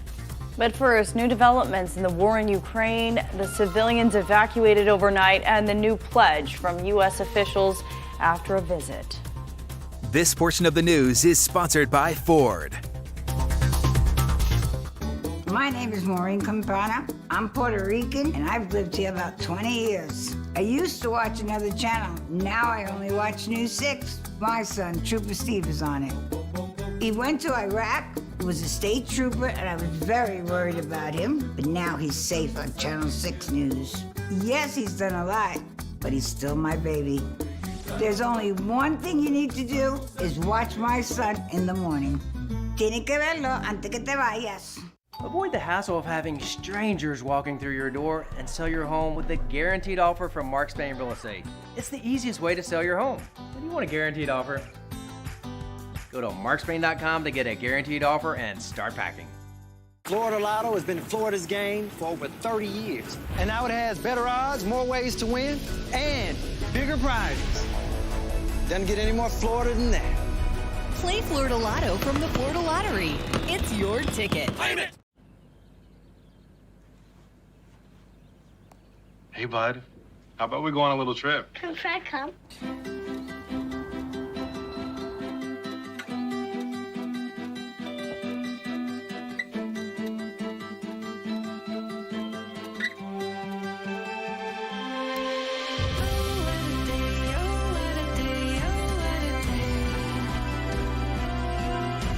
But first, new developments in the war in Ukraine, the civilians evacuated overnight, and the new pledge from U.S. officials after a visit. This portion of the news is sponsored by Ford. My name is Maureen Campana. I'm Puerto Rican, and I've lived here about 20 years. I used to watch another channel. Now I only watch News 6. My son, Trooper Steve, is on it. He went to Iraq. He was a state trooper, and I was very worried about him. But now he's safe on Channel 6 News. Yes, he's done a lot, but he's still my baby. There's only one thing you need to do, is watch my son in the morning. Tiene que verlo antes que te vayas. Avoid the hassle of having strangers walking through your door and sell your home with the guaranteed offer from Mark Spain Real Estate. It's the easiest way to sell your home. When you want a guaranteed offer, go to markspain.com to get a guaranteed offer and start packing. Florida Lotto has been Florida's game for over 30 years. And now it has better odds, more ways to win, and bigger prizes. Doesn't get any more Florida than that. Play Florida Lotto from the Florida Lottery. It's your ticket. Claim it! Hey, bud. How about we go on a little trip? Come, try, come.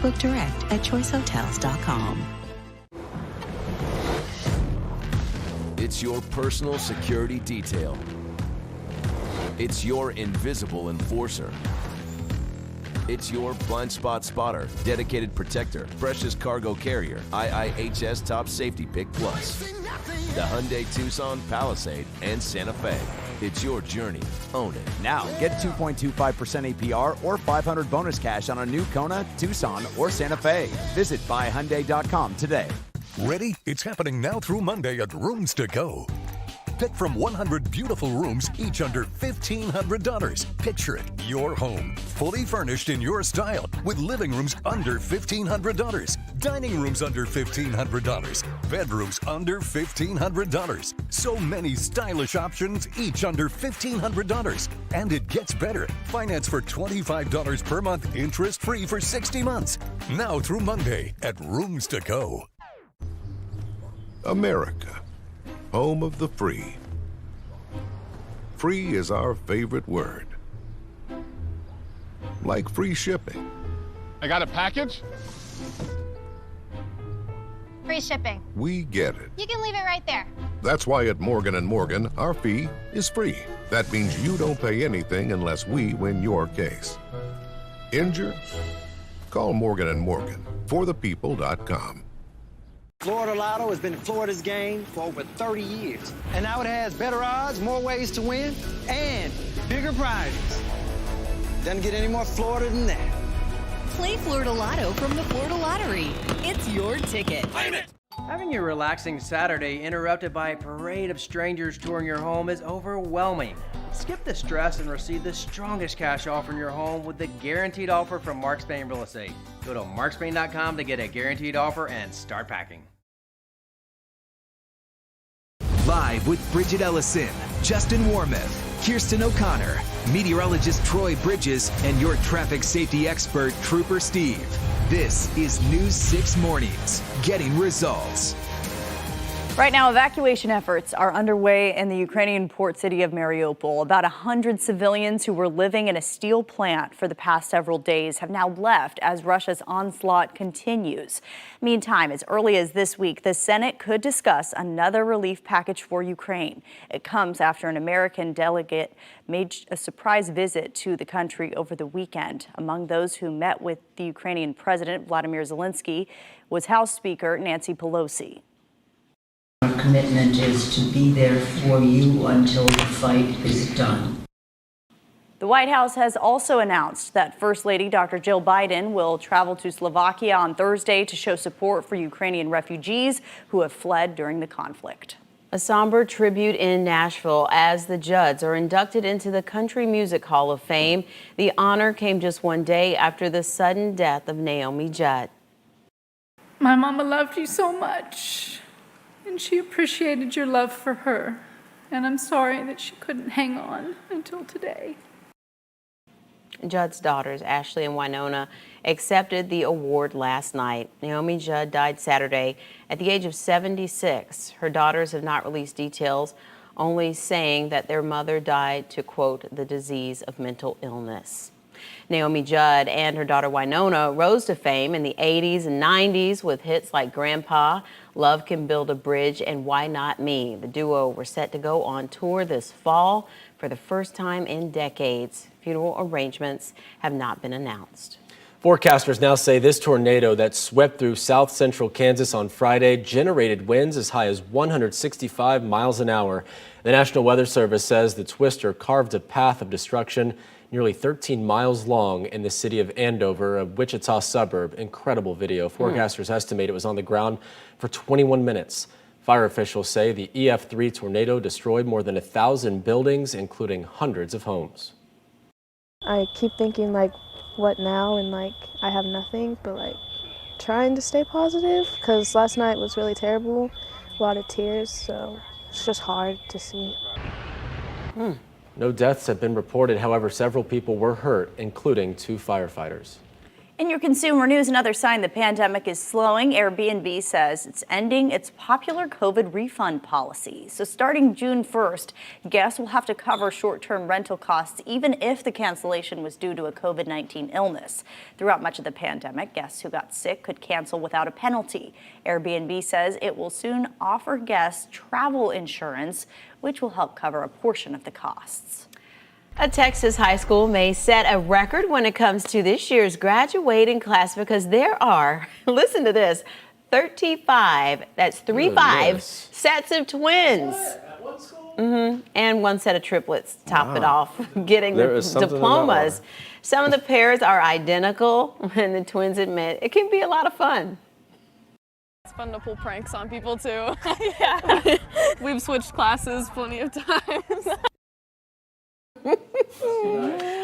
Book direct at choicehotels.com. It's your personal security detail. It's your invisible enforcer. It's your blind spot spotter, dedicated protector, precious cargo carrier, IIHS Top Safety Pick Plus. The Hyundai Tucson, Palisade, and Santa Fe. It's your journey. Own it. Now, get 2.25% APR or 500 bonus cash on a new Kona, Tucson, or Santa Fe. Visit buyhyundai.com today. Ready? It's happening now through Monday at Rooms to Go. Pick from 100 beautiful rooms, each under $1,500. Picture it, your home, fully furnished in your style, with living rooms under $1,500, dining rooms under $1,500, bedrooms under $1,500. So many stylish options, each under $1,500. And it gets better. Finance for $25 per month, interest-free for 60 months. Now through Monday at Rooms to Go. America, home of the free. Free is our favorite word. Like free shipping. I got a package? Free shipping. We get it. You can leave it right there. That's why at Morgan & Morgan, our fee is free. That means you don't pay anything unless we win your case. Injured? Call Morgan & Morgan. ForThePeople.com. Florida Lotto has been Florida's game for over 30 years. And now it has better odds, more ways to win, and bigger prizes. Doesn't get any more Florida than that. Play Florida Lotto from the Florida Lottery. It's your ticket. Claim it! Having your relaxing Saturday interrupted by a parade of strangers touring your home is overwhelming. Skip the stress and receive the strongest cash offer in your home with the guaranteed offer from Mark Spain Real Estate. Go to markspain.com to get a guaranteed offer and start packing. Live with Bridget Ellison, Justin Warmoth, Kirsten O'Connor, meteorologist Troy Bridges, and your traffic safety expert, Trooper Steve. This is News 6 Mornings, getting results. Right now, evacuation efforts are underway in the Ukrainian port city of Mariupol. About 100 civilians who were living in a steel plant for the past several days have now left as Russia's onslaught continues. Meantime, as early as this week, the Senate could discuss another relief package for Ukraine. It comes after an American delegate made a surprise visit to the country over the weekend. Among those who met with the Ukrainian President Vladimir Zelensky was House Speaker Nancy Pelosi. Our commitment is to be there for you until the fight is done. The White House has also announced that First Lady Dr. Jill Biden will travel to Slovakia on Thursday to show support for Ukrainian refugees who have fled during the conflict. A somber tribute in Nashville as the Judds are inducted into the Country Music Hall of Fame. The honor came just one day after the sudden death of Naomi Judd. My mama loved you so much, and she appreciated your love for her. And I'm sorry that she couldn't hang on until today. Judd's daughters, Ashley and Winona, accepted the award last night. Naomi Judd died Saturday at the age of 76. Her daughters have not released details, only saying that their mother died to, quote, the disease of mental illness. Naomi Judd and her daughter Winona rose to fame in the 80s and 90s with hits like Grandpa, Love Can Build a Bridge, and Why Not Me. The duo were set to go on tour this fall for the first time in decades. Funeral arrangements have not been announced. Forecasters now say this tornado that swept through south central Kansas on Friday generated winds as high as 165 miles an hour. The National Weather Service says the twister carved a path of destruction nearly 13 miles long in the city of Andover, a Wichita suburb. Incredible video. Forecasters estimate it was on the ground for 21 minutes. Fire officials say the EF3 tornado destroyed more than 1,000 buildings, including hundreds of homes. I keep thinking, like, what now? And, like, I have nothing, but, like, trying to stay positive, because last night was really terrible. A lot of tears, so it's just hard to see. No deaths have been reported. However, several people were hurt, including 2 firefighters. In your consumer news, another sign the pandemic is slowing. Airbnb says it's ending its popular COVID refund policy. So starting June 1st, guests will have to cover short-term rental costs even if the cancellation was due to a COVID-19 illness. Throughout much of the pandemic, guests who got sick could cancel without a penalty. Airbnb says it will soon offer guests travel insurance, which will help cover a portion of the costs. A Texas high school may set a record when it comes to this year's graduating class because there are, listen to this, 35, that's 35 sets of twins. And one set of triplets to top it off, getting the diplomas. Some of the pairs are identical, and the twins admit it can be a lot of fun. It's fun to pull pranks on people too. Yeah. We've switched classes plenty of times.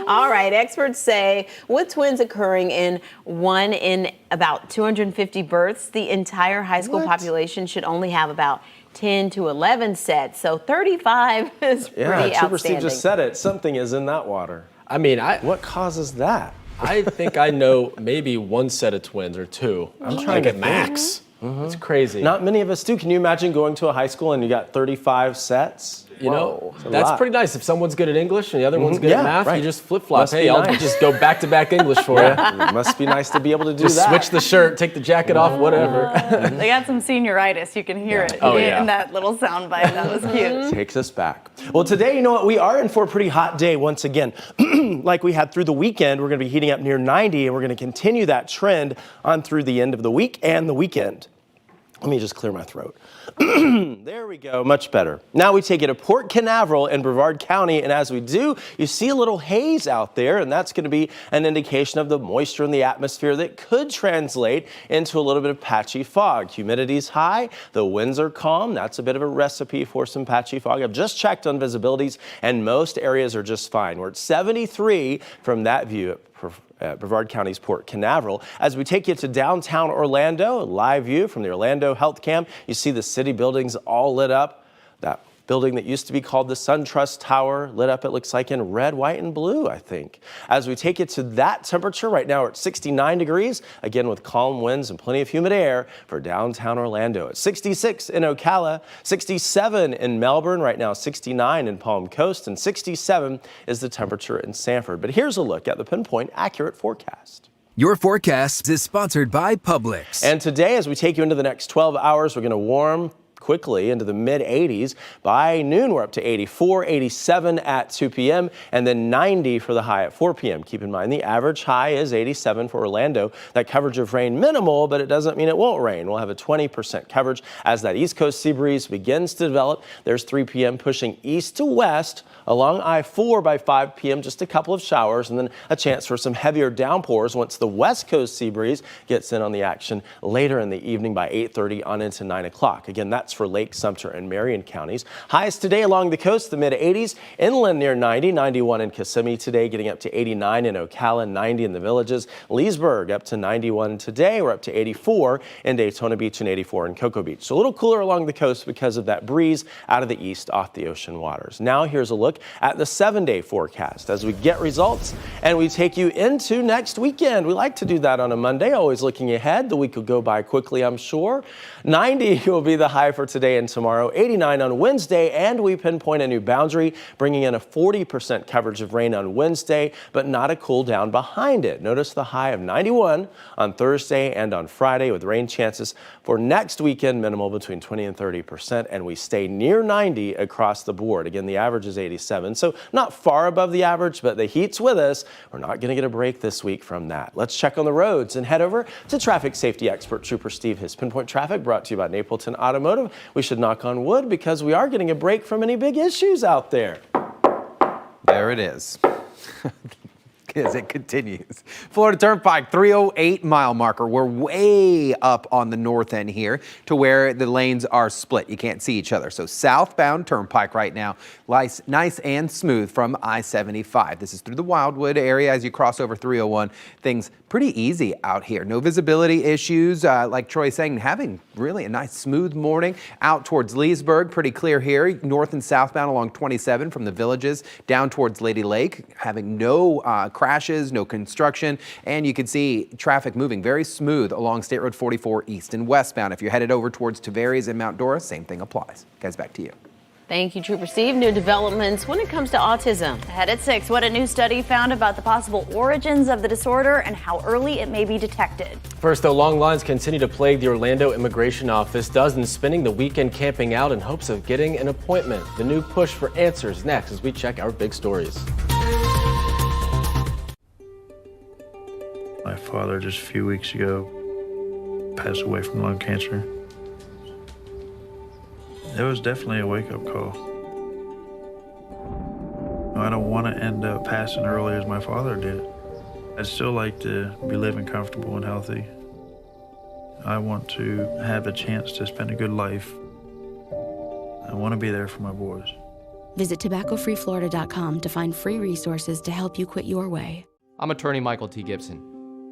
All right, experts say with twins occurring in one in about 250 births, the entire high school population should only have about 10 to 11 sets. So 35 is pretty outstanding. Trooper Steve just said it. Something is in that water. I mean, what causes that? I think I know maybe one set of twins or two. I'm trying to get max. It's crazy. Not many of us do. Can you imagine going to a high school and you got 35 sets? You know, that's pretty nice. If someone's good at English and the other one's good at math, right. you just flip-flop. Must Hey, be I'll nice. just go back-to-back English for you. It must be nice to be able to do Just that. switch the shirt, take the jacket off, whatever. They got some senioritis. You can hear it in that little sound bite. That was cute. Takes us back. Well, today, you know what? We are in for a pretty hot day once again. Like we had through the weekend, we're going to be heating up near 90, and we're going to continue that trend on through the end of the week and the weekend. Let me just clear my throat. There we go, much better. Now we take it to Port Canaveral in Brevard County, and as we do, you see a little haze out there, and that's going to be an indication of the moisture in the atmosphere that could translate into a little bit of patchy fog. Humidity's high, the winds are calm. That's a bit of a recipe for some patchy fog. I've just checked on visibilities, and most areas are just fine. We're at 73 from that view at Brevard County's Port Canaveral. As we take you to downtown Orlando, a live view from the Orlando Health Cam, you see the city buildings all lit up. That building that used to be called the SunTrust Tower lit up, it looks like, in red, white, and blue, I think. As we take you to that temperature, right now we're at 69 degrees, again with calm winds and plenty of humid air for downtown Orlando. At 66 in Ocala, 67 in Melbourne, right now 69 in Palm Coast, and 67 is the temperature in Sanford. But here's a look at the Pinpoint Accurate Forecast. Your forecast is sponsored by Publix. And today, as we take you into the next 12 hours, we're going to warm quickly into the mid 80s. By noon, we're up to 84, 87 at 2 p.m., and then 90 for the high at 4 p.m. Keep in mind, the average high is 87 for Orlando. That coverage of rain minimal, but it doesn't mean it won't rain. We'll have a 20% coverage as that east coast sea breeze begins to develop. There's 3 p.m. pushing east to west along I-4 by 5 p.m. Just a couple of showers, and then a chance for some heavier downpours once the west coast sea breeze gets in on the action later in the evening by 8:30 on into 9 o'clock. Again, that's for Lake, Sumter, and Marion counties. Highs today along the coast, the mid-80s. Inland near 90, 91 in Kissimmee today, getting up to 89 in Ocala, 90 in the Villages. Leesburg up to 91 today. We're up to 84 in Daytona Beach and 84 in Cocoa Beach. So a little cooler along the coast because of that breeze out of the east off the ocean waters. Now here's a look at the 7-day forecast as we get results and we take you into next weekend. We like to do that on a Monday, always looking ahead. The week will go by quickly, I'm sure. 90 will be the high for today and tomorrow, 89 on Wednesday, and we pinpoint a new boundary, bringing in a 40% coverage of rain on Wednesday, but not a cool down behind it. Notice the high of 91 on Thursday and on Friday, with rain chances for next weekend, minimal between 20 and 30%, and we stay near 90 across the board. Again, the average is 87, so not far above the average, but the heat's with us. We're not going to get a break this week from that. Let's check on the roads and head over to traffic safety expert Trooper Steve. His Pinpoint Traffic brought to you by Napleton Automotive. We should knock on wood because we are getting a break from any big issues out there. There it is. As it continues. Florida Turnpike 308 mile marker. We're way up on the north end here to where the lanes are split. You can't see each other. So southbound Turnpike right now, nice and smooth from I-75. This is through the Wildwood area as you cross over 301. Things pretty easy out here. No visibility issues, like Troy's saying, having really a nice smooth morning out towards Leesburg. Pretty clear here, north and southbound along 27 from the Villages down towards Lady Lake, having no crashes, no construction, and you can see traffic moving very smooth along State Road 44 east and westbound. If you're headed over towards Tavares and Mount Dora, same thing applies. Guys, back to you. Thank you, Trooper Steve. New developments when it comes to autism. Ahead at 6, what a new study found about the possible origins of the disorder and how early it may be detected. First, though, long lines continue to plague the Orlando Immigration Office. Dozens spending the weekend camping out in hopes of getting an appointment. The new push for answers next as we check our big stories. My father just a few weeks ago passed away from lung cancer. It was definitely a wake-up call. I don't want to end up passing early as my father did. I'd still like to be living comfortable and healthy. I want to have a chance to spend a good life. I want to be there for my boys. Visit tobaccofreeflorida.com to find free resources to help you quit your way. I'm attorney Michael T. Gibson.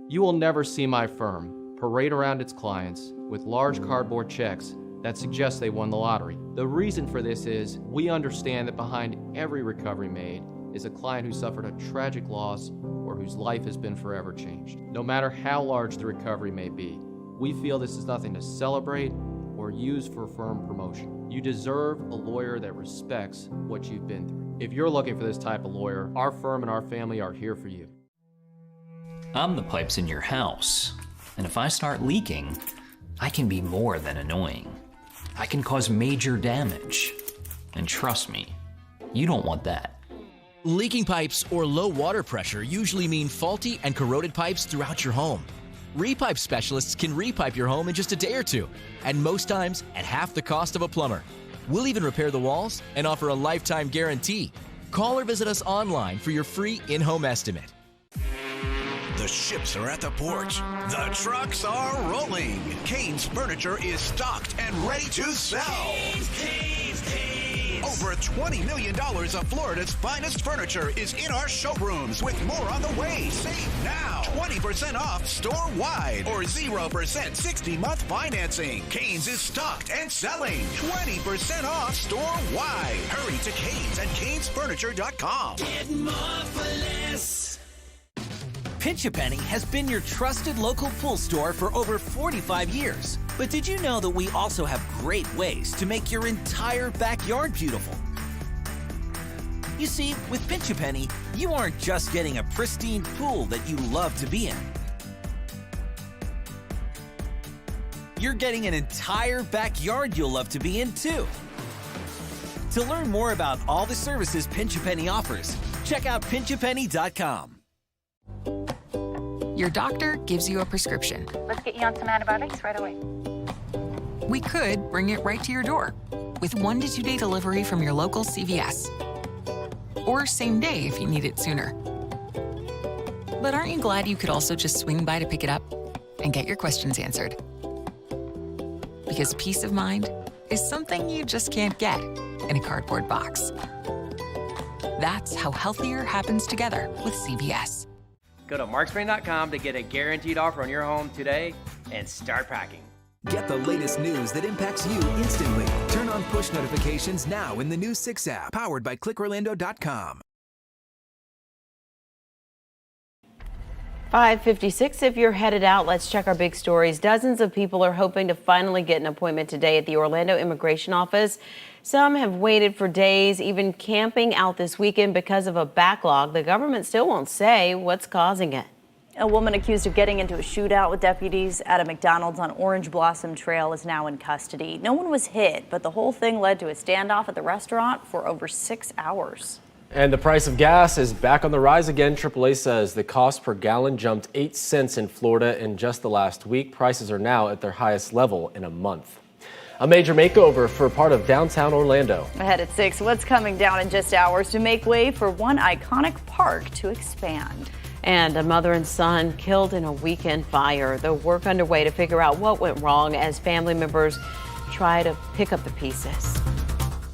You will never see my firm parade around its clients with large cardboard checks that suggest they won the lottery. The reason for this is we understand that behind every recovery made is a client who suffered a tragic loss or whose life has been forever changed. No matter how large the recovery may be, we feel this is nothing to celebrate or use for firm promotion. You deserve a lawyer that respects what you've been through. If you're looking for this type of lawyer, our firm and our family are here for you. I'm the pipes in your house, and if I start leaking, I can be more than annoying. I can cause major damage. And trust me, you don't want that. Leaking pipes or low water pressure usually mean faulty and corroded pipes throughout your home. Repipe specialists can repipe your home in just a day or two, and most times at half the cost of a plumber. We'll even repair the walls and offer a lifetime guarantee. Call or visit us online for your free in-home estimate. The ships are at the port. The trucks are rolling. Kane's Furniture is stocked and ready to sell. Over $20 million of Florida's finest furniture is in our showrooms with more on the way. Save now. 20% off store-wide or 0% 60-month financing. Kane's is stocked and selling. 20% off store-wide. Hurry to Kane's at canesfurniture.com. Get more for less. Pinch-A-Penny has been your trusted local pool store for over 45 years. But did you know that we also have great ways to make your entire backyard beautiful? You see, with Pinch-A-Penny, you aren't just getting a pristine pool that you love to be in. You're getting an entire backyard you'll love to be in, too. To learn more about all the services Pinch-A-Penny offers, check out pinchapenny.com. Your doctor gives you a prescription. Let's get you on some antibiotics right away. We could bring it right to your door with 1 to 2 day delivery from your local CVS. Or same day if you need it sooner. But aren't you glad you could also just swing by to pick it up and get your questions answered? Because peace of mind is something you just can't get in a cardboard box. That's how healthier happens together with CVS. Go to markspain.com to get a guaranteed offer on your home today and start packing. Get the latest news that impacts you instantly. Turn on push notifications now in the News 6 app, powered by clickorlando.com. 5:56. If you're headed out, let's check our big stories. Dozens of people are hoping to finally get an appointment today at the Orlando Immigration Office. Some have waited for days, even camping out this weekend because of a backlog. The government still won't say what's causing it. A woman accused of getting into a shootout with deputies at a McDonald's on Orange Blossom Trail is now in custody. No one was hit, but the whole thing led to a standoff at the restaurant for over 6 hours. And the price of gas is back on the rise again. AAA says the cost per gallon jumped 8 cents in Florida in just the last week. Prices are now at their highest level in a month. A major makeover for part of downtown Orlando. Ahead at 6, what's coming down in just hours to make way for one iconic park to expand. And a mother and son killed in a weekend fire. The work underway to figure out what went wrong as family members try to pick up the pieces.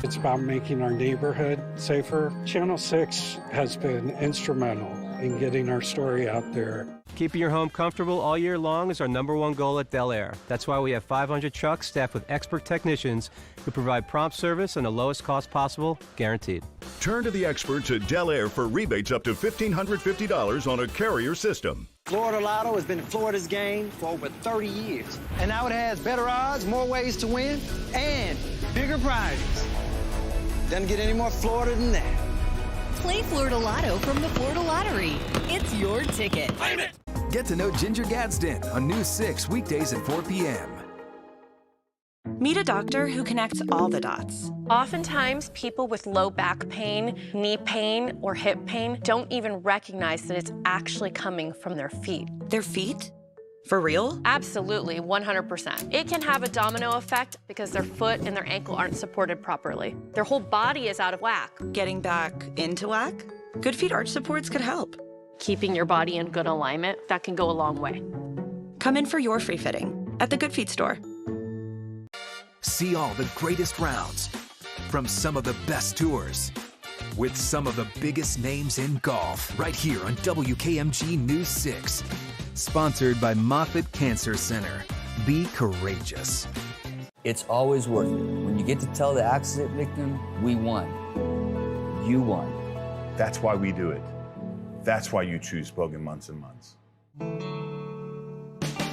It's about making our neighborhood safer. Channel 6 has been instrumental in getting our story out there. Keeping your home comfortable all year long is our #1 goal at Del Air. That's why we have 500 trucks staffed with expert technicians who provide prompt service and the lowest cost possible, guaranteed. Turn to the experts at Del Air for rebates up to $1,550 on a Carrier system. Florida Lotto has been Florida's game for over 30 years. And now it has better odds, more ways to win, and bigger prizes. Doesn't get any more Florida than that. Play Florida Lotto from the Florida Lottery. It's your ticket. Claim it! Get to know Ginger Gadsden on News 6 weekdays at 4 p.m. Meet a doctor who connects all the dots. Oftentimes, people with low back pain, knee pain, or hip pain don't even recognize that it's actually coming from their feet. Their feet? For real? Absolutely, 100%. It can have a domino effect because their foot and their ankle aren't supported properly. Their whole body is out of whack. Getting back into whack? Good Feet arch supports could help. Keeping your body in good alignment, that can go a long way. Come in for your free fitting at the Good Feet store. See all the greatest rounds from some of the best tours with some of the biggest names in golf right here on WKMG News 6. Sponsored by Moffitt Cancer Center. Be courageous. It's always worth it. When you get to tell the accident victim, we won. You won. That's why we do it. That's why you choose Bogan Months and Months.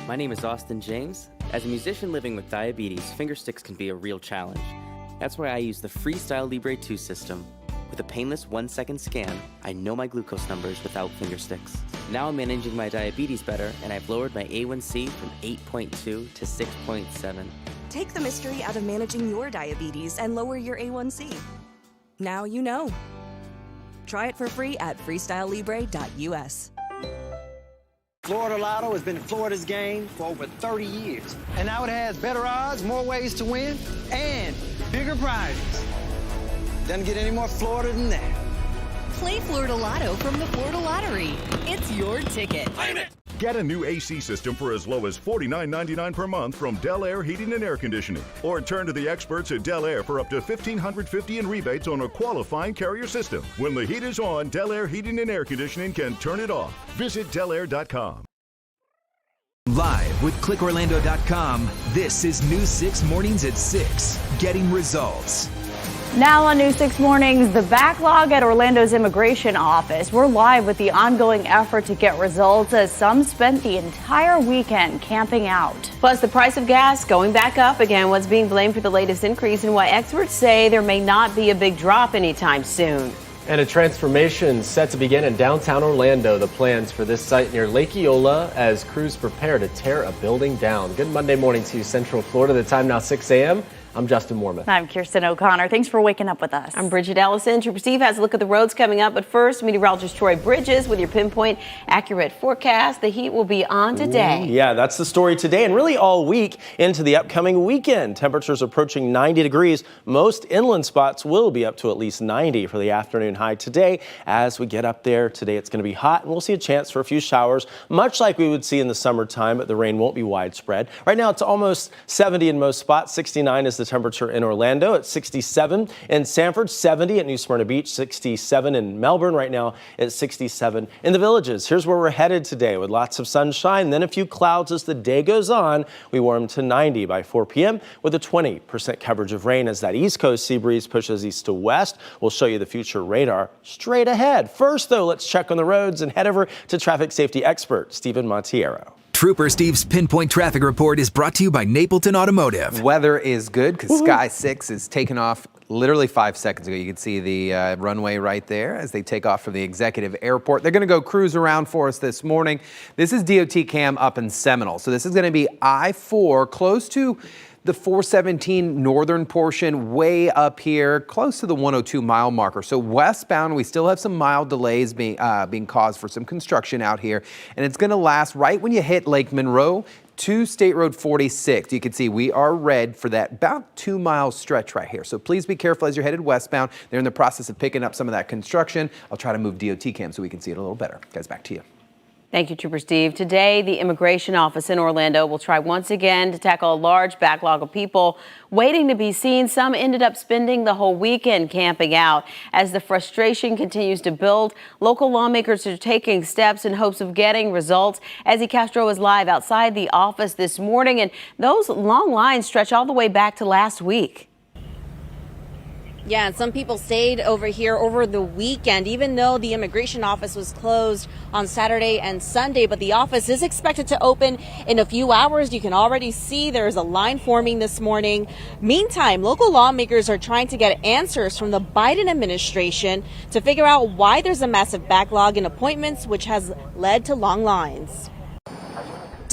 My name is Austin James. As a musician living with diabetes, finger sticks can be a real challenge. That's why I use the Freestyle Libre 2 system. With a painless 1-second scan, I know my glucose numbers without finger sticks. Now I'm managing my diabetes better, and I've lowered my A1C from 8.2 to 6.7. Take the mystery out of managing your diabetes and lower your A1C. Now you know. Try it for free at freestylelibre.us. Florida Lotto has been Florida's game for over 30 years. And now it has better odds, more ways to win, and bigger prizes. Doesn't get any more Florida than that. Play Florida Lotto from the Florida Lottery. It's your ticket. Claim it! Get a new AC system for as low as $49.99 per month from Del Air Heating and Air Conditioning. Or turn to the experts at Del Air for up to $1,550 in rebates on a qualifying Carrier system. When the heat is on, Del Air Heating and Air Conditioning can turn it off. Visit delair.com. Live with clickorlando.com, this is News 6 Mornings at 6, getting results. Now on News 6 Mornings, the backlog at Orlando's immigration office. We're live with the ongoing effort to get results as some spent the entire weekend camping out. Plus, the price of gas going back up again. What's being blamed for the latest increase and why experts say there may not be a big drop anytime soon. And a transformation set to begin in downtown Orlando. The plans for this site near Lake Eola as crews prepare to tear a building down. Good Monday morning to you, Central Florida. The time now 6 a.m. I'm Justin Wormuth. I'm Kirsten O'Connor. Thanks for waking up with us. I'm Bridget Ellison. Trooper Steve has a look at the roads coming up. But first, meteorologist Troy Bridges with your pinpoint accurate forecast. The heat will be on today. Yeah, that's the story today and really all week into the upcoming weekend. Temperatures approaching 90 degrees. Most inland spots will be up to at least 90 for the afternoon high today. As we get up there today, it's going to be hot and we'll see a chance for a few showers, much like we would see in the summertime, but the rain won't be widespread. Right now, it's almost 70 in most spots. 69 is the temperature in Orlando at 67 in Sanford, 70 at New Smyrna Beach, 67 in Melbourne. Right now it's 67 in the Villages. Here's where we're headed today with lots of sunshine, then a few clouds as the day goes on. We warm to 90 by 4 p.m. with a 20% coverage of rain as that East Coast sea breeze pushes east to west. We'll show you the future radar straight ahead. First, though, let's check on the roads and head over to traffic safety expert Stephen Montiero. Trooper Steve's Pinpoint Traffic Report is brought to you by Napleton Automotive. Weather is good because Sky 6 is taking off literally 5 seconds ago. You can see the runway right there as they take off from the executive airport. They're going to go cruise around for us this morning. This is DOT Cam up in Seminole. So this is going to be I-4 close to the 417 northern portion, way up here, close to the 102 mile marker. So westbound, we still have some mild delays being caused for some construction out here. And it's going to last right when you hit Lake Monroe to State Road 46. You can see we are red for that about 2 mile stretch right here. So please be careful as you're headed westbound. They're in the process of picking up some of that construction. I'll try to move DOT Cam so we can see it a little better. Guys, back to you. Thank you, Trooper Steve. Today, the immigration office in Orlando will try once again to tackle a large backlog of people waiting to be seen. Some ended up spending the whole weekend camping out. As the frustration continues to build, local lawmakers are taking steps in hopes of getting results. Ezzy Castro is live outside the office this morning, and those long lines stretch all the way back to last week. Yeah, and some people stayed over here over the weekend, even though the immigration office was closed on Saturday and Sunday. But the office is expected to open in a few hours. You can already see there's a line forming this morning. Meantime, local lawmakers are trying to get answers from the Biden administration to figure out why there's a massive backlog in appointments, which has led to long lines.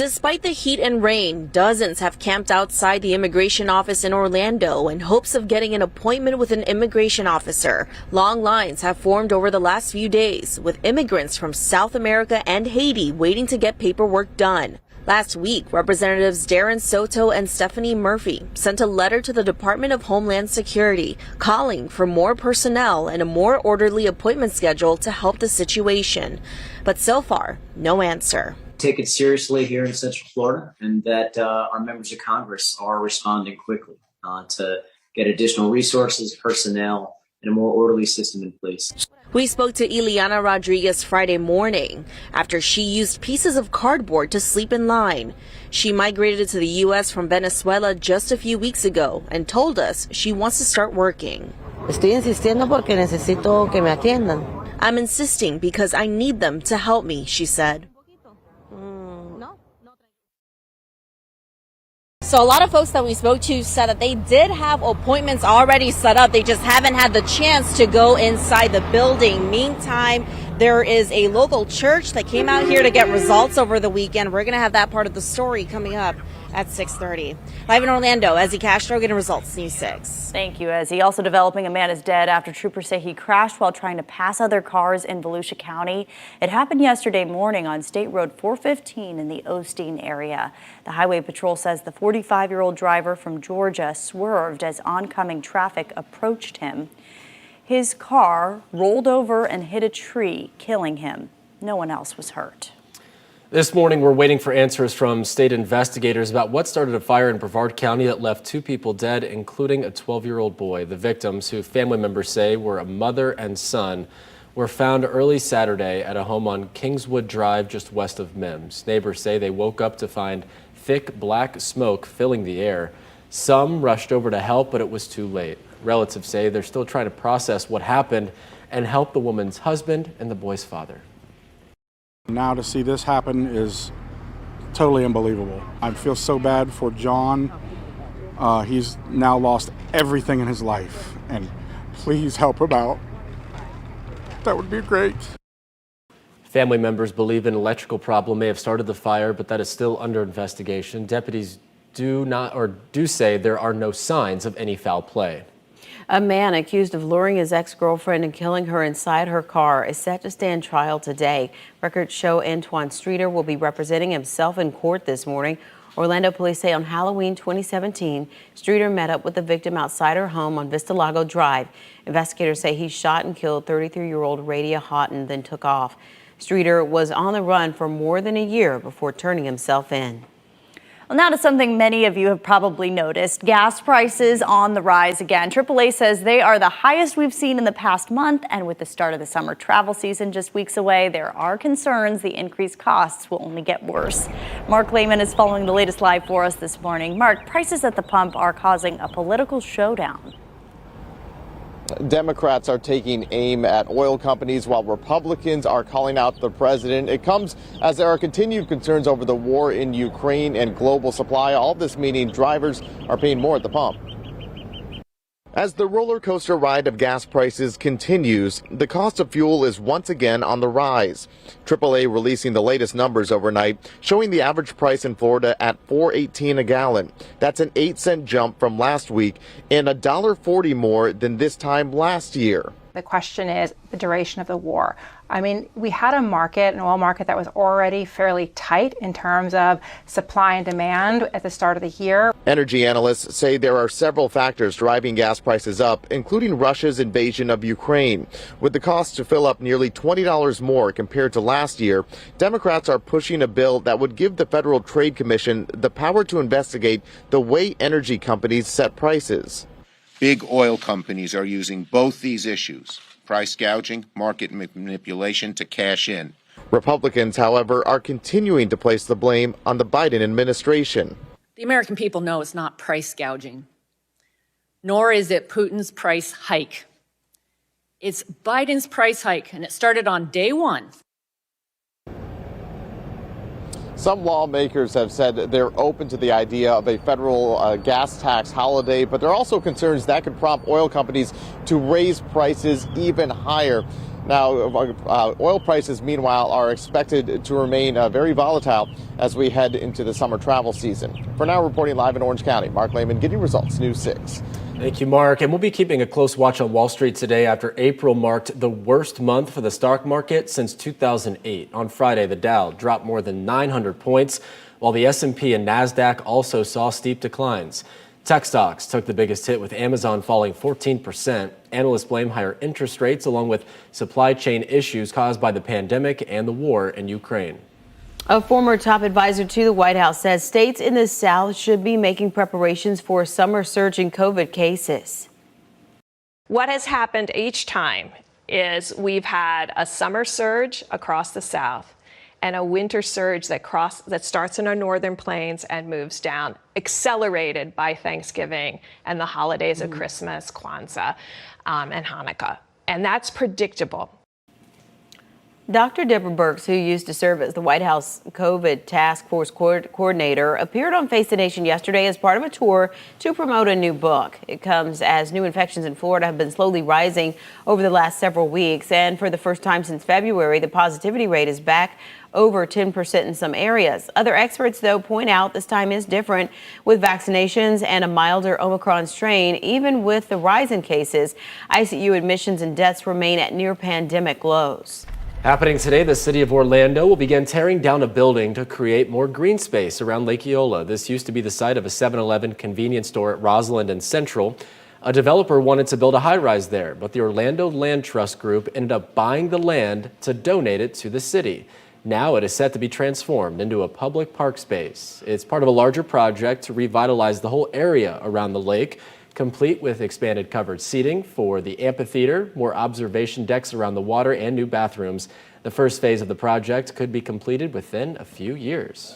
Despite the heat and rain, dozens have camped outside the immigration office in Orlando in hopes of getting an appointment with an immigration officer. Long lines have formed over the last few days, with immigrants from South America and Haiti waiting to get paperwork done. Last week, Representatives Darren Soto and Stephanie Murphy sent a letter to the Department of Homeland Security calling for more personnel and a more orderly appointment schedule to help the situation. But so far, no answer. Take it seriously here in Central Florida, and that our members of Congress are responding quickly to get additional resources, personnel, and a more orderly system in place. We spoke to Ileana Rodriguez Friday morning after she used pieces of cardboard to sleep in line. She migrated to the U.S. from Venezuela just a few weeks ago and told us she wants to start working. Estoy insistiendo porque necesito que me atiendan. I'm insisting because I need them to help me, she said. So a lot of folks that we spoke to said that they did have appointments already set up. They just haven't had the chance to go inside the building. Meantime, there is a local church that came out here to get results over the weekend. We're going to have that part of the story coming up at 6:30. Live in Orlando, Ezzy Castro getting results, News 6. Thank you, Ezzy. Also developing, a man is dead after troopers say he crashed while trying to pass other cars in Volusia County. It happened yesterday morning on State Road 415 in the Osteen area. The Highway Patrol says the 45-year-old driver from Georgia swerved as oncoming traffic approached him. His car rolled over and hit a tree, killing him. No one else was hurt. This morning, we're waiting for answers from state investigators about what started a fire in Brevard County that left 2 people dead, including a 12-year-old boy. The victims, who family members say were a mother and son, were found early Saturday at a home on Kingswood Drive just west of Mims. Neighbors say they woke up to find thick black smoke filling the air. Some rushed over to help, but it was too late. Relatives say they're still trying to process what happened and help the woman's husband and the boy's father. Now to see this happen is totally unbelievable. I feel so bad for John. He's now lost everything in his life, and please help him out. That would be great. Family members believe an electrical problem may have started the fire, but that is still under investigation. Deputies do say there are no signs of any foul play. A man accused of luring his ex-girlfriend and killing her inside her car is set to stand trial today. Records show Antoine Streeter will be representing himself in court this morning. Orlando police say on Halloween 2017, Streeter met up with the victim outside her home on Vista Lago Drive. Investigators say he shot and killed 33-year-old Radia Houghton, then took off. Streeter was on the run for more than a year before turning himself in. Well, now to something many of you have probably noticed. Gas prices on the rise again. AAA says they are the highest we've seen in the past month, and with the start of the summer travel season just weeks away, there are concerns the increased costs will only get worse. Mark Lehman is following the latest live for us this morning. Mark, prices at the pump are causing a political showdown. Democrats are taking aim at oil companies while Republicans are calling out the president. It comes as there are continued concerns over the war in Ukraine and global supply. All this meaning drivers are paying more at the pump. As the roller coaster ride of gas prices continues, the cost of fuel is once again on the rise. AAA releasing the latest numbers overnight, showing the average price in Florida at $4.18 a gallon. That's an 8-cent jump from last week and $1.40 more than this time last year. The question is the duration of the war. I mean, we had a market, an oil market that was already fairly tight in terms of supply and demand at the start of the year. Energy analysts say there are several factors driving gas prices up, including Russia's invasion of Ukraine. With the cost to fill up nearly $20 more compared to last year, Democrats are pushing a bill that would give the Federal Trade Commission the power to investigate the way energy companies set prices. Big oil companies are using both these issues, price gouging, market manipulation, to cash in. Republicans, however, are continuing to place the blame on the Biden administration. The American people know it's not price gouging, nor is it Putin's price hike. It's Biden's price hike, and it started on day one. Some lawmakers have said they're open to the idea of a federal gas tax holiday, but there are also concerns that could prompt oil companies to raise prices even higher. Now, oil prices, meanwhile, are expected to remain very volatile as we head into the summer travel season. For now, reporting live in Orange County, Mark Lehman, getting results, News 6. Thank you, Mark. And we'll be keeping a close watch on Wall Street today after April marked the worst month for the stock market since 2008. On Friday, the Dow dropped more than 900 points, while the S&P and NASDAQ also saw steep declines. Tech stocks took the biggest hit, with Amazon falling 14%. Analysts blame higher interest rates along with supply chain issues caused by the pandemic and the war in Ukraine. A former top advisor to the White House says states in the South should be making preparations for a summer surge in COVID cases. What has happened each time is we've had a summer surge across the South and a winter surge that starts in our northern plains and moves down, accelerated by Thanksgiving and the holidays of Christmas, Kwanzaa, and Hanukkah. And that's predictable. Dr. Deborah Birx, who used to serve as the White House COVID Task Force coordinator, appeared on Face the Nation yesterday as part of a tour to promote a new book. It comes as new infections in Florida have been slowly rising over the last several weeks. And for the first time since February, the positivity rate is back over 10% in some areas. Other experts, though, point out this time is different with vaccinations and a milder Omicron strain. Even with the rise in cases, ICU admissions and deaths remain at near pandemic lows. Happening today, the city of Orlando will begin tearing down a building to create more green space around Lake Eola. This used to be the site of a 7-Eleven convenience store at Roseland and Central. A developer wanted to build a high-rise there, but the Orlando Land Trust Group ended up buying the land to donate it to the city. Now it is set to be transformed into a public park space. It's part of a larger project to revitalize the whole area around the lake, complete with expanded covered seating for the amphitheater, more observation decks around the water, and new bathrooms. The first phase of the project could be completed within a few years.